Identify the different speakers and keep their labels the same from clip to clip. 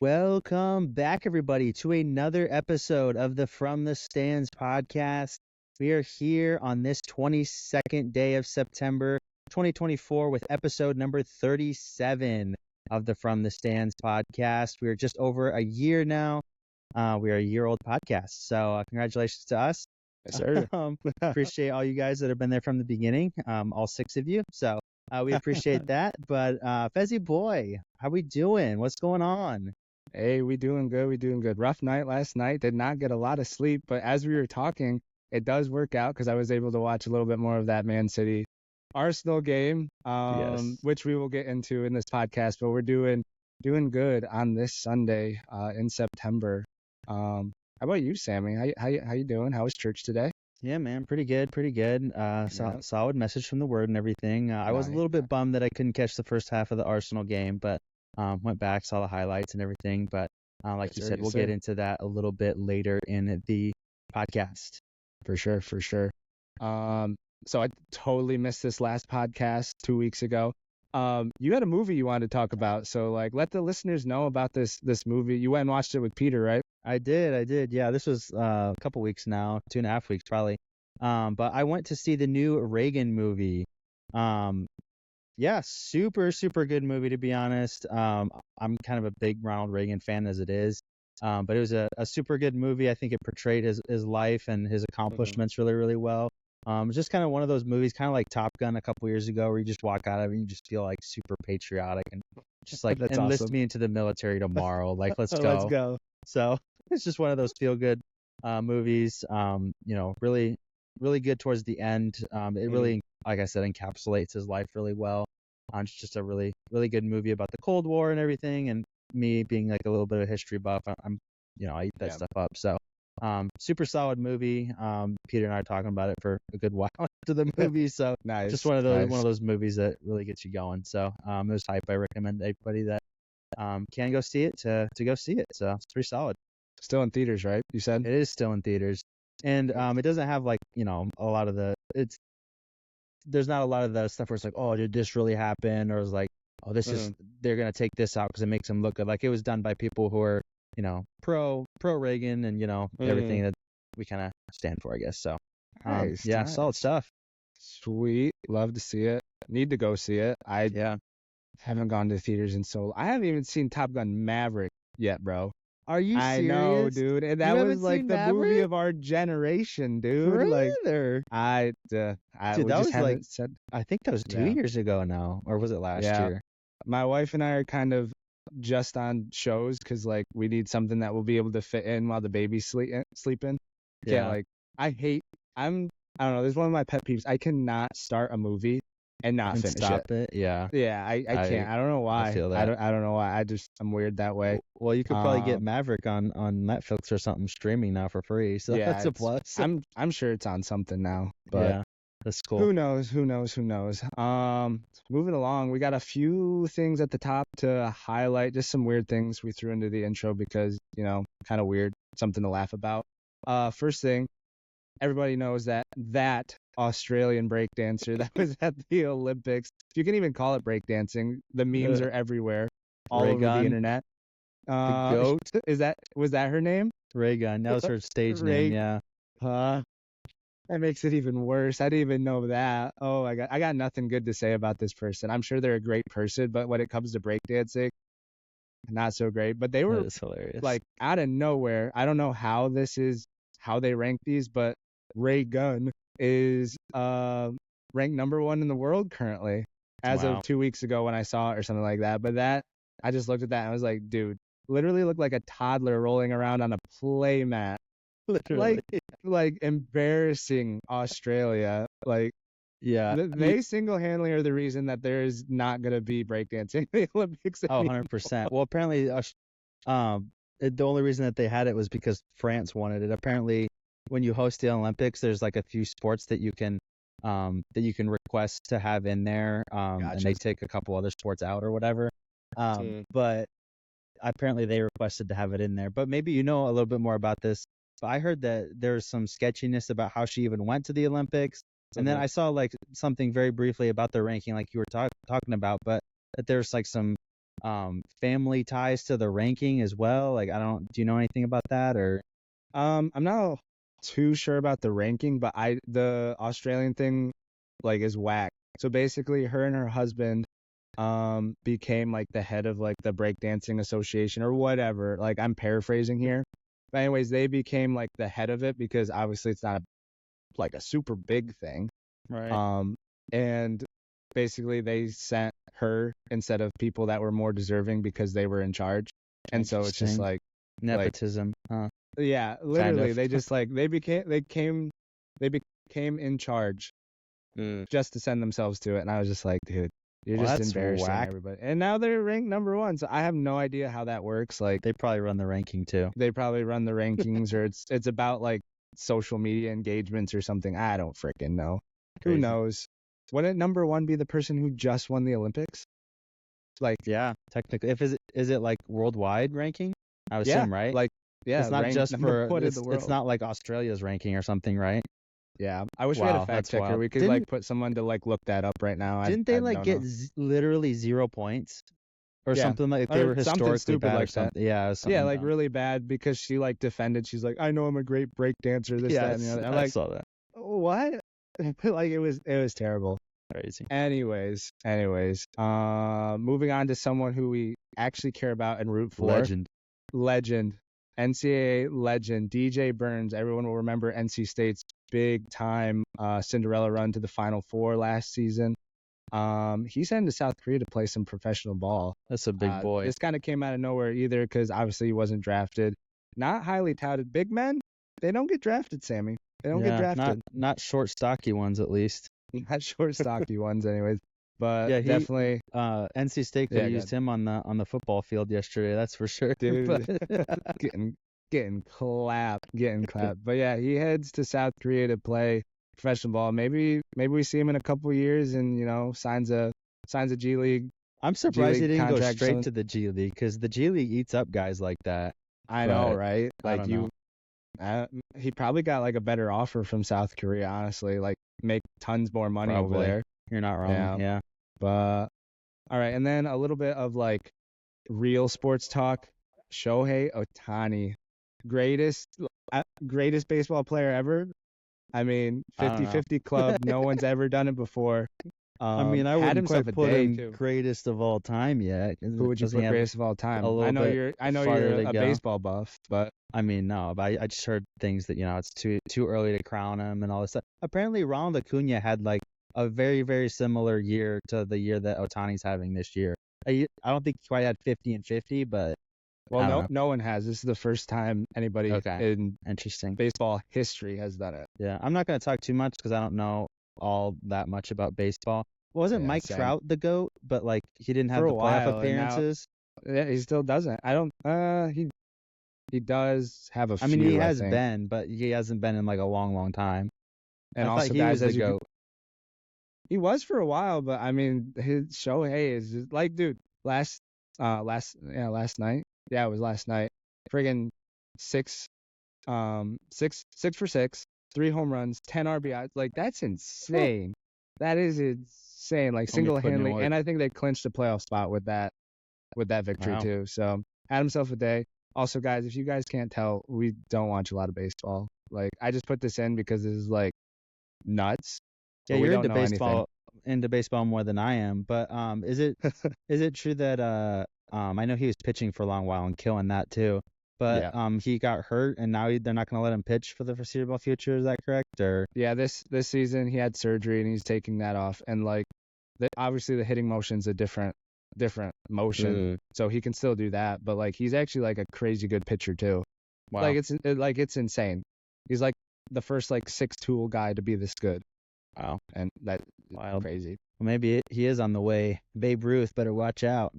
Speaker 1: Welcome back, everybody, to another episode of the From the Stands podcast. We are here on this 22nd day of September 2024 with episode number 37 of the From the Stands podcast. We are just over a year now. We are a year-old podcast, so congratulations to us.
Speaker 2: Yes, sir.
Speaker 1: Appreciate all you guys that have been there from the beginning, all 6 of you. So we appreciate that. But Fezzy boy, how we doing? What's going on?
Speaker 2: Hey, we doing good. We doing good. Rough night last night. Did not get a lot of sleep, but as we were talking, it does work out because I was able to watch a little bit more of that Man City Arsenal game,
Speaker 1: Yes.
Speaker 2: which we will get into in this podcast. But we're doing good on this Sunday in September. How about you, Sammy? How you doing? How was church today?
Speaker 1: Yeah, man, pretty good, pretty good. Solid message from the word and everything. I was a little bit bummed that I couldn't catch the first half of the Arsenal game, but went back, saw the highlights and everything. But like you said, we'll get into that a little bit later in the podcast.
Speaker 2: For sure. So I totally missed this last podcast 2 weeks ago. You had a movie you wanted to talk about, so let the listeners know about this movie. You went and watched it with Peter, right?
Speaker 1: I did. Yeah, this was a couple weeks now, 2.5 weeks probably. But I went to see the new Reagan movie. Yeah, super good movie, to be honest. I'm kind of a big Ronald Reagan fan as it is. But it was a super good movie. I think it portrayed his life and his accomplishments really well. It's just kind of one of those movies, kind of like Top Gun a couple years ago, where you just walk out of it and you just feel like super patriotic and just like enlist
Speaker 2: awesome.
Speaker 1: me into the military tomorrow. Like, let's go.
Speaker 2: Let's go.
Speaker 1: So it's just one of those feel good movies. Really good towards the end. It really, like I said, encapsulates his life really well. It's just a really good movie about the Cold War and everything. And me being like a little bit of a history buff, I eat that stuff up. So super solid movie. Peter and I are talking about it for a good while after the movie. So
Speaker 2: Nice.
Speaker 1: Just one of those movies that really gets you going. So it was hype. I recommend everybody that can go see it to go see it. So it's pretty solid.
Speaker 2: Still in theaters, right? You said
Speaker 1: it is still in theaters, and it doesn't have a lot of there's not a lot of the stuff where it's like, oh, did this really happen, or it's like, oh, this is they're gonna take this out because it makes them look good. Like, it was done by people who are pro Reagan and everything that we kind of stand for, I guess. So
Speaker 2: nice.
Speaker 1: Solid stuff.
Speaker 2: Sweet, love to see it. Need to go see it. I haven't gone to theaters in so long. I haven't even seen Top Gun Maverick yet, bro.
Speaker 1: Are you serious?
Speaker 2: I know, dude. And that was like the movie of our generation, dude.
Speaker 1: Dude,
Speaker 2: that was
Speaker 1: I think that was 2 years ago now, or was it last year?
Speaker 2: My wife and I are kind of just on shows because we need something that will be able to fit in while the baby's sleeping. I don't know. There's one of my pet peeves. I cannot start a movie and not finish
Speaker 1: it. Yeah.
Speaker 2: Yeah, I can't. I don't know why.
Speaker 1: I feel that.
Speaker 2: I don't know why. I'm weird that way.
Speaker 1: Well, you could probably get Maverick on Netflix or something streaming now for free. So that's a plus.
Speaker 2: I'm sure it's on something now. But
Speaker 1: that's cool.
Speaker 2: Who knows? Moving along, we got a few things at the top to highlight. Just some weird things we threw into the intro because kind of weird, something to laugh about. First thing, everybody knows that Australian breakdancer that was at the Olympics. If you can even call it breakdancing, the memes are everywhere, all over the internet.
Speaker 1: The goat.
Speaker 2: Was that her name?
Speaker 1: Raygun. That was her stage name. Yeah.
Speaker 2: That makes it even worse. I didn't even know that. Oh my God. I got nothing good to say about this person. I'm sure they're a great person, but when it comes to breakdancing, not so great. But they were
Speaker 1: hilarious.
Speaker 2: Out of nowhere. I don't know how they rank these, but Ray Gunn is ranked number 1 in the world currently as of 2 weeks ago when I saw it or something like that. But I just looked at that and I was like, dude, literally looked like a toddler rolling around on a play mat.
Speaker 1: Literally.
Speaker 2: Like embarrassing Australia. They single-handedly are the reason that there is not going to be breakdancing in the Olympics anymore.
Speaker 1: 100%. Well, apparently the only reason that they had it was because France wanted it. Apparently, when you host the Olympics, there's a few sports that you can request to have in there, and they take a couple other sports out or whatever. But apparently they requested to have it in there. But maybe a little bit more about this. But I heard that there's some sketchiness about how she even went to the Olympics, and then I saw something very briefly about the ranking, like you were talking about, but that there's some family ties to the ranking as well? Like, do you know anything about that or?
Speaker 2: I'm not too sure about the ranking, but the Australian thing like is whack. So basically, her and her husband became like the head of like the breakdancing association or whatever. Like I'm paraphrasing here. But anyways, they became like the head of it because obviously it's not like a super big thing.
Speaker 1: Right.
Speaker 2: And basically they sent her instead of people that were more deserving because they were in charge. And so it's just
Speaker 1: Interesting.
Speaker 2: like
Speaker 1: Nepotism, huh?
Speaker 2: yeah, literally
Speaker 1: of.
Speaker 2: they just like they became in charge just to send themselves to it. And I was just like, dude, you're
Speaker 1: Well,
Speaker 2: just
Speaker 1: that's
Speaker 2: embarrassing
Speaker 1: whack.
Speaker 2: everybody. And now they're ranked number 1. So I have no idea how that works. Like
Speaker 1: They probably run the ranking too.
Speaker 2: they probably run the rankings or it's about like social media engagements or something. I don't freaking know.
Speaker 1: Crazy.
Speaker 2: Who knows? Wouldn't number 1 be the person who just won the Olympics? Like
Speaker 1: Yeah, technically. Is it like worldwide ranking? I would
Speaker 2: yeah,
Speaker 1: assume, right?
Speaker 2: like yeah,
Speaker 1: it's not
Speaker 2: ranked
Speaker 1: just
Speaker 2: number
Speaker 1: for
Speaker 2: one in
Speaker 1: it's,
Speaker 2: the world.
Speaker 1: it's not like Australia's ranking or something, right?
Speaker 2: Yeah, I wish we had a
Speaker 1: Wow,
Speaker 2: fact
Speaker 1: that's
Speaker 2: checker.
Speaker 1: wild.
Speaker 2: We could like put someone to like look that up right now.
Speaker 1: Didn't they
Speaker 2: I
Speaker 1: like
Speaker 2: don't
Speaker 1: get
Speaker 2: know.
Speaker 1: literally 0 points or
Speaker 2: Yeah,
Speaker 1: something like they
Speaker 2: or
Speaker 1: were
Speaker 2: something
Speaker 1: historically
Speaker 2: stupid
Speaker 1: bad or
Speaker 2: like that.
Speaker 1: something? Yeah, it was something
Speaker 2: Yeah, like
Speaker 1: dumb.
Speaker 2: really bad because she like defended. She's like, I know I'm a great break dancer. This, that, and the other. I'm
Speaker 1: I
Speaker 2: like,
Speaker 1: saw that.
Speaker 2: what? Like it was terrible.
Speaker 1: Crazy.
Speaker 2: Anyways, moving on to someone who we actually care about and root for. Legend, NCAA legend, DJ Burns. Everyone will remember NC State's big time Cinderella run to the Final Four last season. He's heading to South Korea to play some professional ball.
Speaker 1: That's a big boy.
Speaker 2: This kind of came out of nowhere either because obviously he wasn't drafted. Not highly touted. Big men, they don't get drafted, Sammy. They don't get drafted.
Speaker 1: Not short, stocky ones, at least.
Speaker 2: Not short, stocky ones, anyways. But
Speaker 1: yeah,
Speaker 2: definitely.
Speaker 1: NC State could have used him on the football field yesterday. That's for sure.
Speaker 2: Dude, getting clapped. But yeah, he heads to South Korea to play professional ball. Maybe we see him in a couple years and signs a G League.
Speaker 1: I'm surprised he didn't go straight to the G League because the G League eats up guys like that.
Speaker 2: I know, right? Like
Speaker 1: know.
Speaker 2: He probably got like a better offer from South Korea, honestly. Like make tons more money over there.
Speaker 1: You're not wrong. Yeah.
Speaker 2: But all right, and then a little bit of like real sports talk. Shohei Ohtani, greatest baseball player ever. I mean, 50-50 club. No one's ever done it before.
Speaker 1: I mean, I wouldn't quite put him greatest of all time yet.
Speaker 2: Who would you put greatest of all time? I know you're a baseball buff, but
Speaker 1: I mean, no. But I just heard things that it's too early to crown him and all this stuff. Apparently, Ronald Acuna had like a very, very similar year to the year that Ohtani's having this year. I don't think he quite had 50 and 50, but
Speaker 2: no one has. This is the first time anybody in baseball history has done it.
Speaker 1: Yeah, I'm not going to talk too much because I don't know all that much about baseball. Wasn't Mike Trout the GOAT? But like he didn't have the playoff appearances.
Speaker 2: Yeah, he still doesn't. I don't. He does have a few.
Speaker 1: I mean, he has been, but he hasn't been in like a long, long time.
Speaker 2: And also,
Speaker 1: he was the GOAT.
Speaker 2: He was for a while, but I mean, his Shohei is just, like, dude. Last night. Yeah, it was last night. Friggin' 6 for 6, 3 home runs, 10 RBIs. Like that's insane. That is insane. Like single-handedly, and I think they clinched a playoff spot with that victory too. So had himself a day. Also, guys, if you guys can't tell, we don't watch a lot of baseball. Like I just put this in because this is like nuts.
Speaker 1: Yeah, you're into baseball more than I am. But is it true that I know he was pitching for a long while and killing that too. But he got hurt and now they're not going to let him pitch for the foreseeable future. Is that correct? Or
Speaker 2: this season he had surgery and he's taking that off. And like obviously the hitting motion's a different motion, so he can still do that. But like he's actually like a crazy good pitcher too.
Speaker 1: Wow.
Speaker 2: Like it's insane. He's like the first like 6'2" guy to be this good.
Speaker 1: Wow.
Speaker 2: And that's crazy.
Speaker 1: Well, maybe he is on the way. Babe Ruth, better watch out.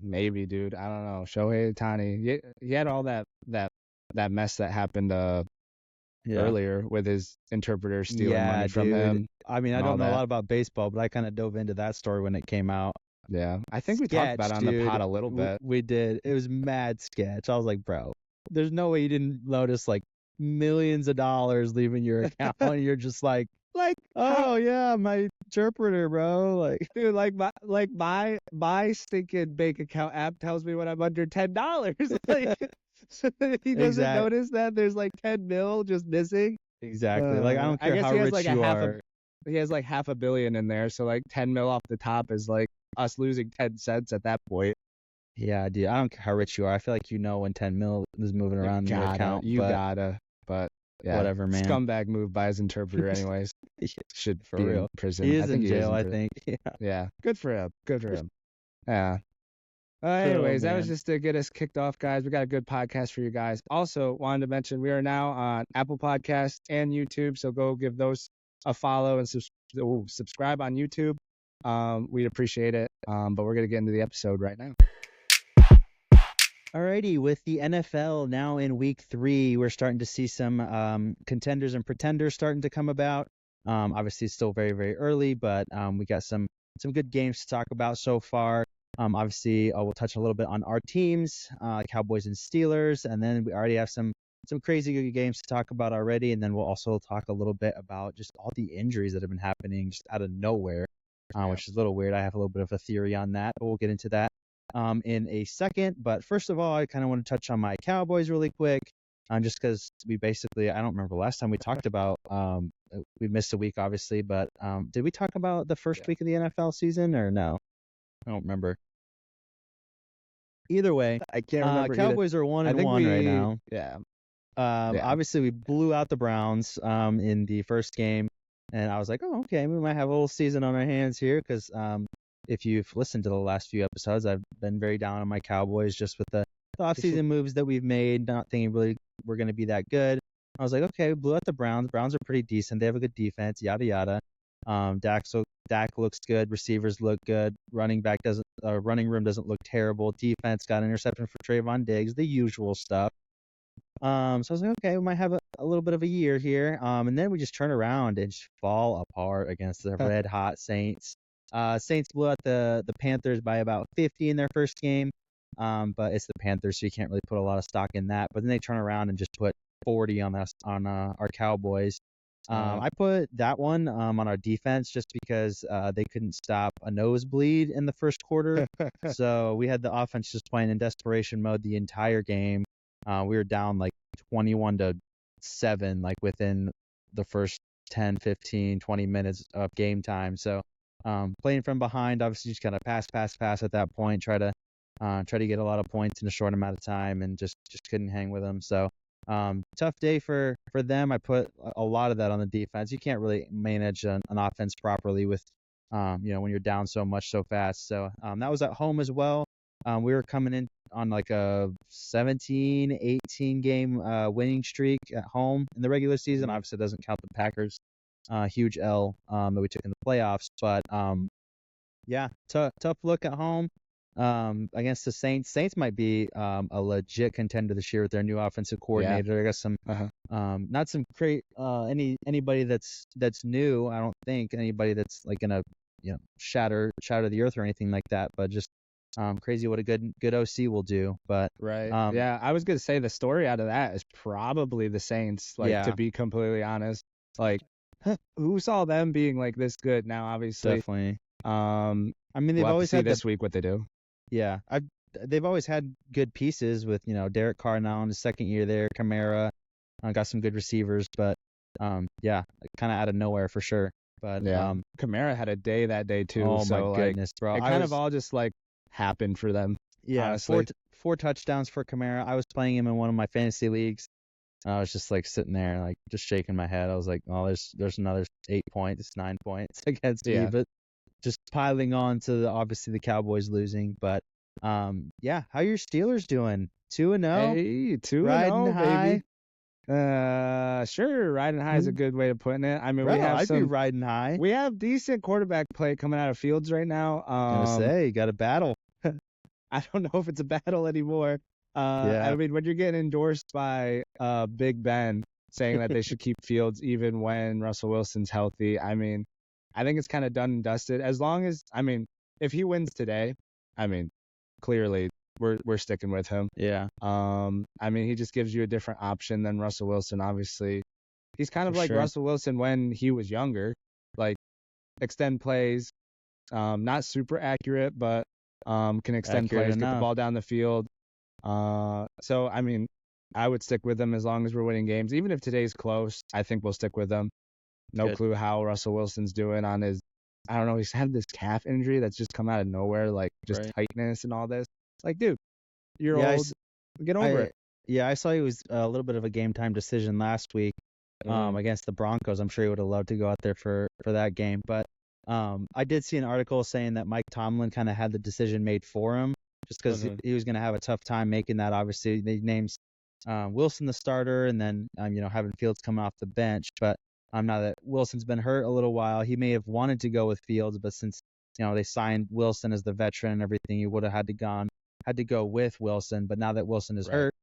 Speaker 2: Maybe, dude. I don't know. Shohei Ohtani. He had all that mess that happened earlier with his interpreter stealing money from him.
Speaker 1: I mean, I don't know a lot about baseball, but I kind of dove into that story when it came out.
Speaker 2: Yeah. I think we talked about it on the pod a little bit.
Speaker 1: We did. It was mad sketch. I was like, bro, there's no way you didn't notice like millions of dollars leaving your account and you're just like,
Speaker 2: like,
Speaker 1: Oh yeah, my interpreter, bro. Like,
Speaker 2: dude, my stinking bank account app tells me when I'm under $10. Like, so he doesn't
Speaker 1: exact,
Speaker 2: notice that there's like 10 mil just missing.
Speaker 1: exactly. Like, I don't
Speaker 2: I
Speaker 1: care
Speaker 2: guess
Speaker 1: how
Speaker 2: he has like
Speaker 1: rich you are.
Speaker 2: he has like half a billion in there, so like 10 mil off the top is like us losing 10 cents at that point.
Speaker 1: Yeah, dude. I don't care how rich you are. I feel like you know when 10 mil is moving around in your account, but
Speaker 2: But yeah,
Speaker 1: whatever, man.
Speaker 2: scumbag move by his interpreter, anyways.
Speaker 1: Yeah,
Speaker 2: Should
Speaker 1: for
Speaker 2: be
Speaker 1: real.
Speaker 2: in prison.
Speaker 1: He is
Speaker 2: I think
Speaker 1: in
Speaker 2: he is
Speaker 1: jail,
Speaker 2: in
Speaker 1: I
Speaker 2: prison.
Speaker 1: think. Yeah.
Speaker 2: Yeah, good for him. Good for him. Yeah.
Speaker 1: Oh,
Speaker 2: Anyways, that was
Speaker 1: man.
Speaker 2: just to get us kicked off, guys. We got a good podcast for you guys. Also, wanted to mention we are now on Apple Podcasts and YouTube, so go give those a follow and subscribe on YouTube. We'd appreciate it. But we're gonna get into the episode right now.
Speaker 1: Alrighty, with the NFL now in week 3, we're starting to see some contenders and pretenders starting to come about. Obviously, it's still very, very early, but we got some good games to talk about so far. Obviously, we'll touch a little bit on our teams, Cowboys and Steelers, and then we already have some crazy good games to talk about already. And then we'll also talk a little bit about just all the injuries that have been happening just out of nowhere, which is a little weird. I have a little bit of a theory on that, but we'll get into that in a second. But first of all, I kind of want to touch on my Cowboys really quick, just because we basically, I don't remember last time we talked about, we missed a week obviously, but did we talk about the first week of the NFL season or no? I don't remember. Either way,
Speaker 2: I can't remember.
Speaker 1: Cowboys are 1-1 right now.
Speaker 2: Yeah.
Speaker 1: Obviously we blew out the Browns in the first game, and I was like, oh, okay, we might have a little season on our hands here, because if you've listened to the last few episodes, I've been very down on my Cowboys just with the off-season moves that we've made, not thinking really we're going to be that good. I was like, okay, we blew out the Browns. Browns are pretty decent. They have a good defense, yada yada. Dak looks good. Receivers look good. Running room doesn't look terrible. Defense got an interception for Trayvon Diggs, the usual stuff. So I was like, okay, we might have a little bit of a year here. And then we just turn around and just fall apart against the red hot Saints. Saints blew out the Panthers by about 50 in their first game. But it's the Panthers, so you can't really put a lot of stock in that. But then they turn around and just put 40 on us on our Cowboys. I put that one on our defense just because they couldn't stop a nosebleed in the first quarter. So we had the offense just playing in desperation mode the entire game. We were down like 21-7, like within the first 10, 15, 20 minutes of game time. So playing from behind, obviously just kind of pass at that point, try to get a lot of points in a short amount of time, and just couldn't hang with them. So tough day for them. I put a lot of that on the defense. You can't really manage an offense properly with when you're down so much so fast. So that was at home as well. We were coming in on like a 17-18 game winning streak at home in the regular season. Obviously, it doesn't count the Packers huge L that we took in the playoffs. But yeah, tough look at home against the Saints. Saints might be a legit contender this year with their new offensive coordinator. I got some not some great anybody that's new. I don't think anybody that's like gonna shatter the earth or anything like that. But just crazy what a good OC will do. But
Speaker 2: right, yeah, I was gonna say the story out of that is probably the Saints. Like, to be completely honest, like who saw them being like this good? Now, obviously,
Speaker 1: definitely.
Speaker 2: I
Speaker 1: mean, they've always had
Speaker 2: this week what they do.
Speaker 1: Yeah, they've always had good pieces with Derek Carr now in his second year there. Kamara got some good receivers, but yeah, kind of out of nowhere for sure. But
Speaker 2: yeah, Kamara had a day that day too.
Speaker 1: Oh
Speaker 2: so
Speaker 1: my goodness, bro!
Speaker 2: It kind of all just like happened for them.
Speaker 1: Yeah,
Speaker 2: honestly.
Speaker 1: four touchdowns for Kamara. I was playing him in one of my fantasy leagues. I was just like sitting there, like just shaking my head. I was like, oh, there's another 8 points, 9 points against me, but just piling on to obviously the Cowboys losing. But yeah, how your Steelers doing? 2-0.
Speaker 2: Hey, 2-0,
Speaker 1: riding high.
Speaker 2: Baby. Sure, riding high is a good way of putting it. I mean,
Speaker 1: I'd be riding high.
Speaker 2: We have decent quarterback play coming out of Fields right now.
Speaker 1: Gonna say, you got a battle.
Speaker 2: I don't know if it's a battle anymore. I mean, when you're getting endorsed by Big Ben saying that they should keep Fields even when Russell Wilson's healthy, I mean, I think it's kind of done and dusted. As long as, I mean, if he wins today, I mean, clearly we're sticking with him.
Speaker 1: Yeah.
Speaker 2: I mean, he just gives you a different option than Russell Wilson. Obviously, He's kind of
Speaker 1: For
Speaker 2: like
Speaker 1: sure.
Speaker 2: Russell Wilson when he was younger, like extend plays, not super accurate, but can extend
Speaker 1: Accurate
Speaker 2: plays, get the
Speaker 1: enough.
Speaker 2: ball down the field. So I mean, I would stick with him as long as we're winning games. Even if today's close, I think we'll stick with him. No
Speaker 1: Good.
Speaker 2: clue how Russell Wilson's doing on his. I don't know. He's had this calf injury that's just come out of nowhere, like just
Speaker 1: Right.
Speaker 2: tightness and all this. Like, dude, you're
Speaker 1: Yeah,
Speaker 2: old. Get over it.
Speaker 1: Yeah, I saw he was a little bit of a game time decision last week
Speaker 2: Mhm.
Speaker 1: against the Broncos. I'm sure he would have loved to go out there for that game. But I did see an article saying that Mike Tomlin kind of had the decision made for him just because
Speaker 2: Mhm.
Speaker 1: he was going to have a tough time making that. Obviously, they named Wilson the starter and then, having Fields come off the bench. But now that Wilson's been hurt a little while, he may have wanted to go with Fields. But since, they signed Wilson as the veteran and everything, he would have had to go with Wilson. But now that Wilson is
Speaker 2: Right.
Speaker 1: hurt,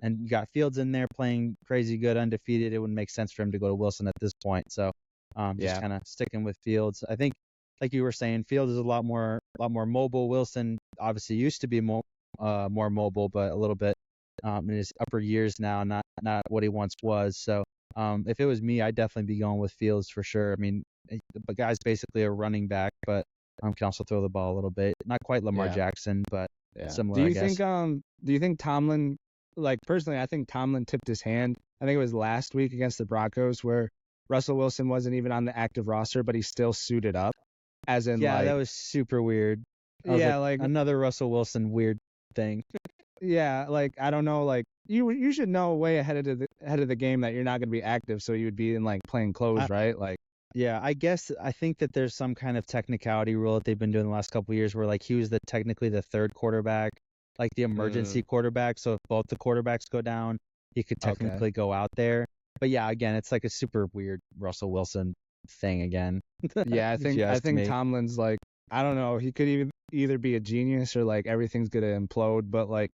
Speaker 1: and you got Fields in there playing crazy good, undefeated, it wouldn't make sense for him to go to Wilson at this point. So, just
Speaker 2: Yeah.
Speaker 1: kind of sticking with Fields. I think, like you were saying, Fields is a lot more mobile. Wilson obviously used to be more mobile, but a little bit in his upper years now, not what he once was. So, if it was me, I'd definitely be going with Fields for sure. I mean, the guy's basically a running back, but can also throw the ball a little bit. Not quite Lamar
Speaker 2: Yeah.
Speaker 1: Jackson, but
Speaker 2: Yeah.
Speaker 1: similar, I guess.
Speaker 2: Do you think Tomlin, like personally, I think Tomlin tipped his hand. I think it was last week against the Broncos where Russell Wilson wasn't even on the active roster, but he still suited up. As in,
Speaker 1: Yeah,
Speaker 2: like,
Speaker 1: that was super weird. I was
Speaker 2: yeah, like,
Speaker 1: another Russell Wilson weird thing.
Speaker 2: yeah, like I don't know, like you should know way ahead of the game that you're not gonna be active, so you would be in like plain clothes,
Speaker 1: I,
Speaker 2: right? Like,
Speaker 1: yeah, I think that there's some kind of technicality rule that they've been doing the last couple of years where like he was technically the third quarterback, like the emergency quarterback. So if both the quarterbacks go down, he could
Speaker 2: okay,
Speaker 1: technically go out there. But yeah, again, it's like a super weird Russell Wilson thing again.
Speaker 2: yeah,
Speaker 1: if you
Speaker 2: I
Speaker 1: ask
Speaker 2: think
Speaker 1: me.
Speaker 2: Tomlin's like, I don't know, he could either be a genius or like everything's gonna implode, but like,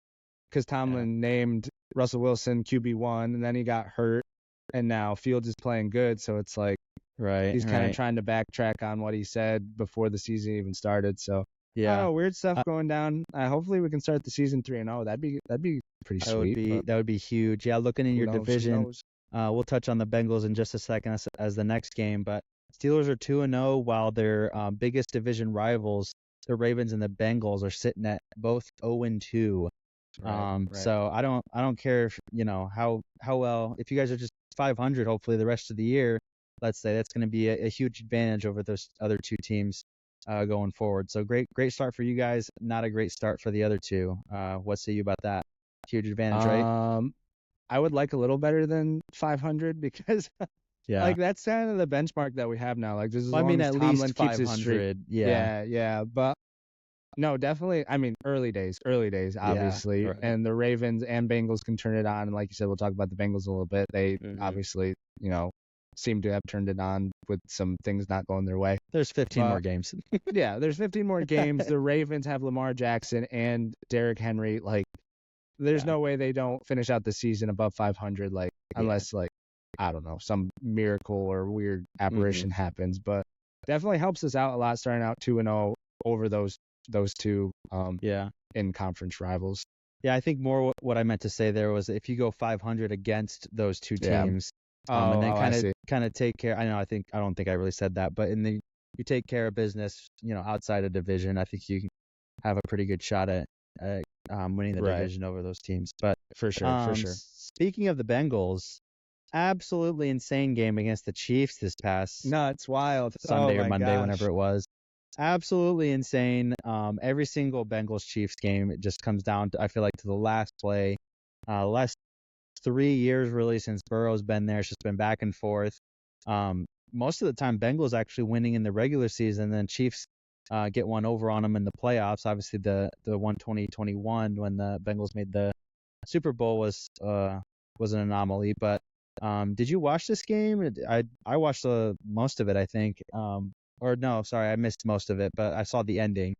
Speaker 2: because Tomlin named Russell Wilson QB1 and then he got hurt, and now Fields is playing good, so it's like.
Speaker 1: Right.
Speaker 2: He's kind of trying to backtrack on what he said before the season even started. So I don't
Speaker 1: Yeah.
Speaker 2: know, weird stuff going down. Hopefully we can start the season 3-0. That'd be pretty sweet.
Speaker 1: That would be huge. Yeah, looking in your
Speaker 2: Who knows,
Speaker 1: division, we'll touch on the Bengals in just a second as the next game. But Steelers are 2-0, while their biggest division rivals, the Ravens and the Bengals, are sitting at both 0-2.
Speaker 2: Right.
Speaker 1: So I don't care if how well, if you guys are just 500, hopefully the rest of the year, let's say, that's going to be a huge advantage over those other two teams going forward. So great start for you guys. Not a great start for the other two. What say you about that? Huge advantage, right?
Speaker 2: I would like a little better than 500 because
Speaker 1: Yeah.
Speaker 2: like that's kind of the benchmark that we have now. Like just as
Speaker 1: Well, I
Speaker 2: long
Speaker 1: mean,
Speaker 2: as
Speaker 1: at
Speaker 2: Tomlin
Speaker 1: least
Speaker 2: keeps his streak.
Speaker 1: 500. Yeah.
Speaker 2: Yeah. But no, definitely. I mean, early days, obviously.
Speaker 1: right.
Speaker 2: And the Ravens and Bengals can turn it on. And like you said, we'll talk about the Bengals a little bit. They obviously, seem to have turned it on with some things not going their way.
Speaker 1: There's 15 more games.
Speaker 2: Yeah, there's 15 more games. The Ravens have Lamar Jackson and Derrick Henry. Like, there's no way they don't finish out the season above 500. Like, unless like, I don't know, some miracle or weird apparition happens. But definitely helps us out a lot starting out 2-0 over those two in conference rivals.
Speaker 1: Yeah, I think more what I meant to say there was if you go 500 against those two teams, and then kind of take care. I don't think I really said that, but you take care of business, outside of division, I think you can have a pretty good shot at winning the division over those teams. But
Speaker 2: for sure.
Speaker 1: Speaking of the Bengals, absolutely insane game against the Chiefs this past
Speaker 2: nuts, wild
Speaker 1: Sunday or Monday, whenever it was. Absolutely insane. Every single Bengals Chiefs game, it just comes down to, I feel like, to the last play. Last 3 years really since Burrow's been there, it's just been back and forth. Most of the time Bengals actually winning in the regular season, then Chiefs get one over on them in the playoffs. Obviously the one 2021 when the Bengals made the Super Bowl was an anomaly. But did you watch this game? I watched most of it, I think. Or no, sorry, I missed most of it, but I saw the ending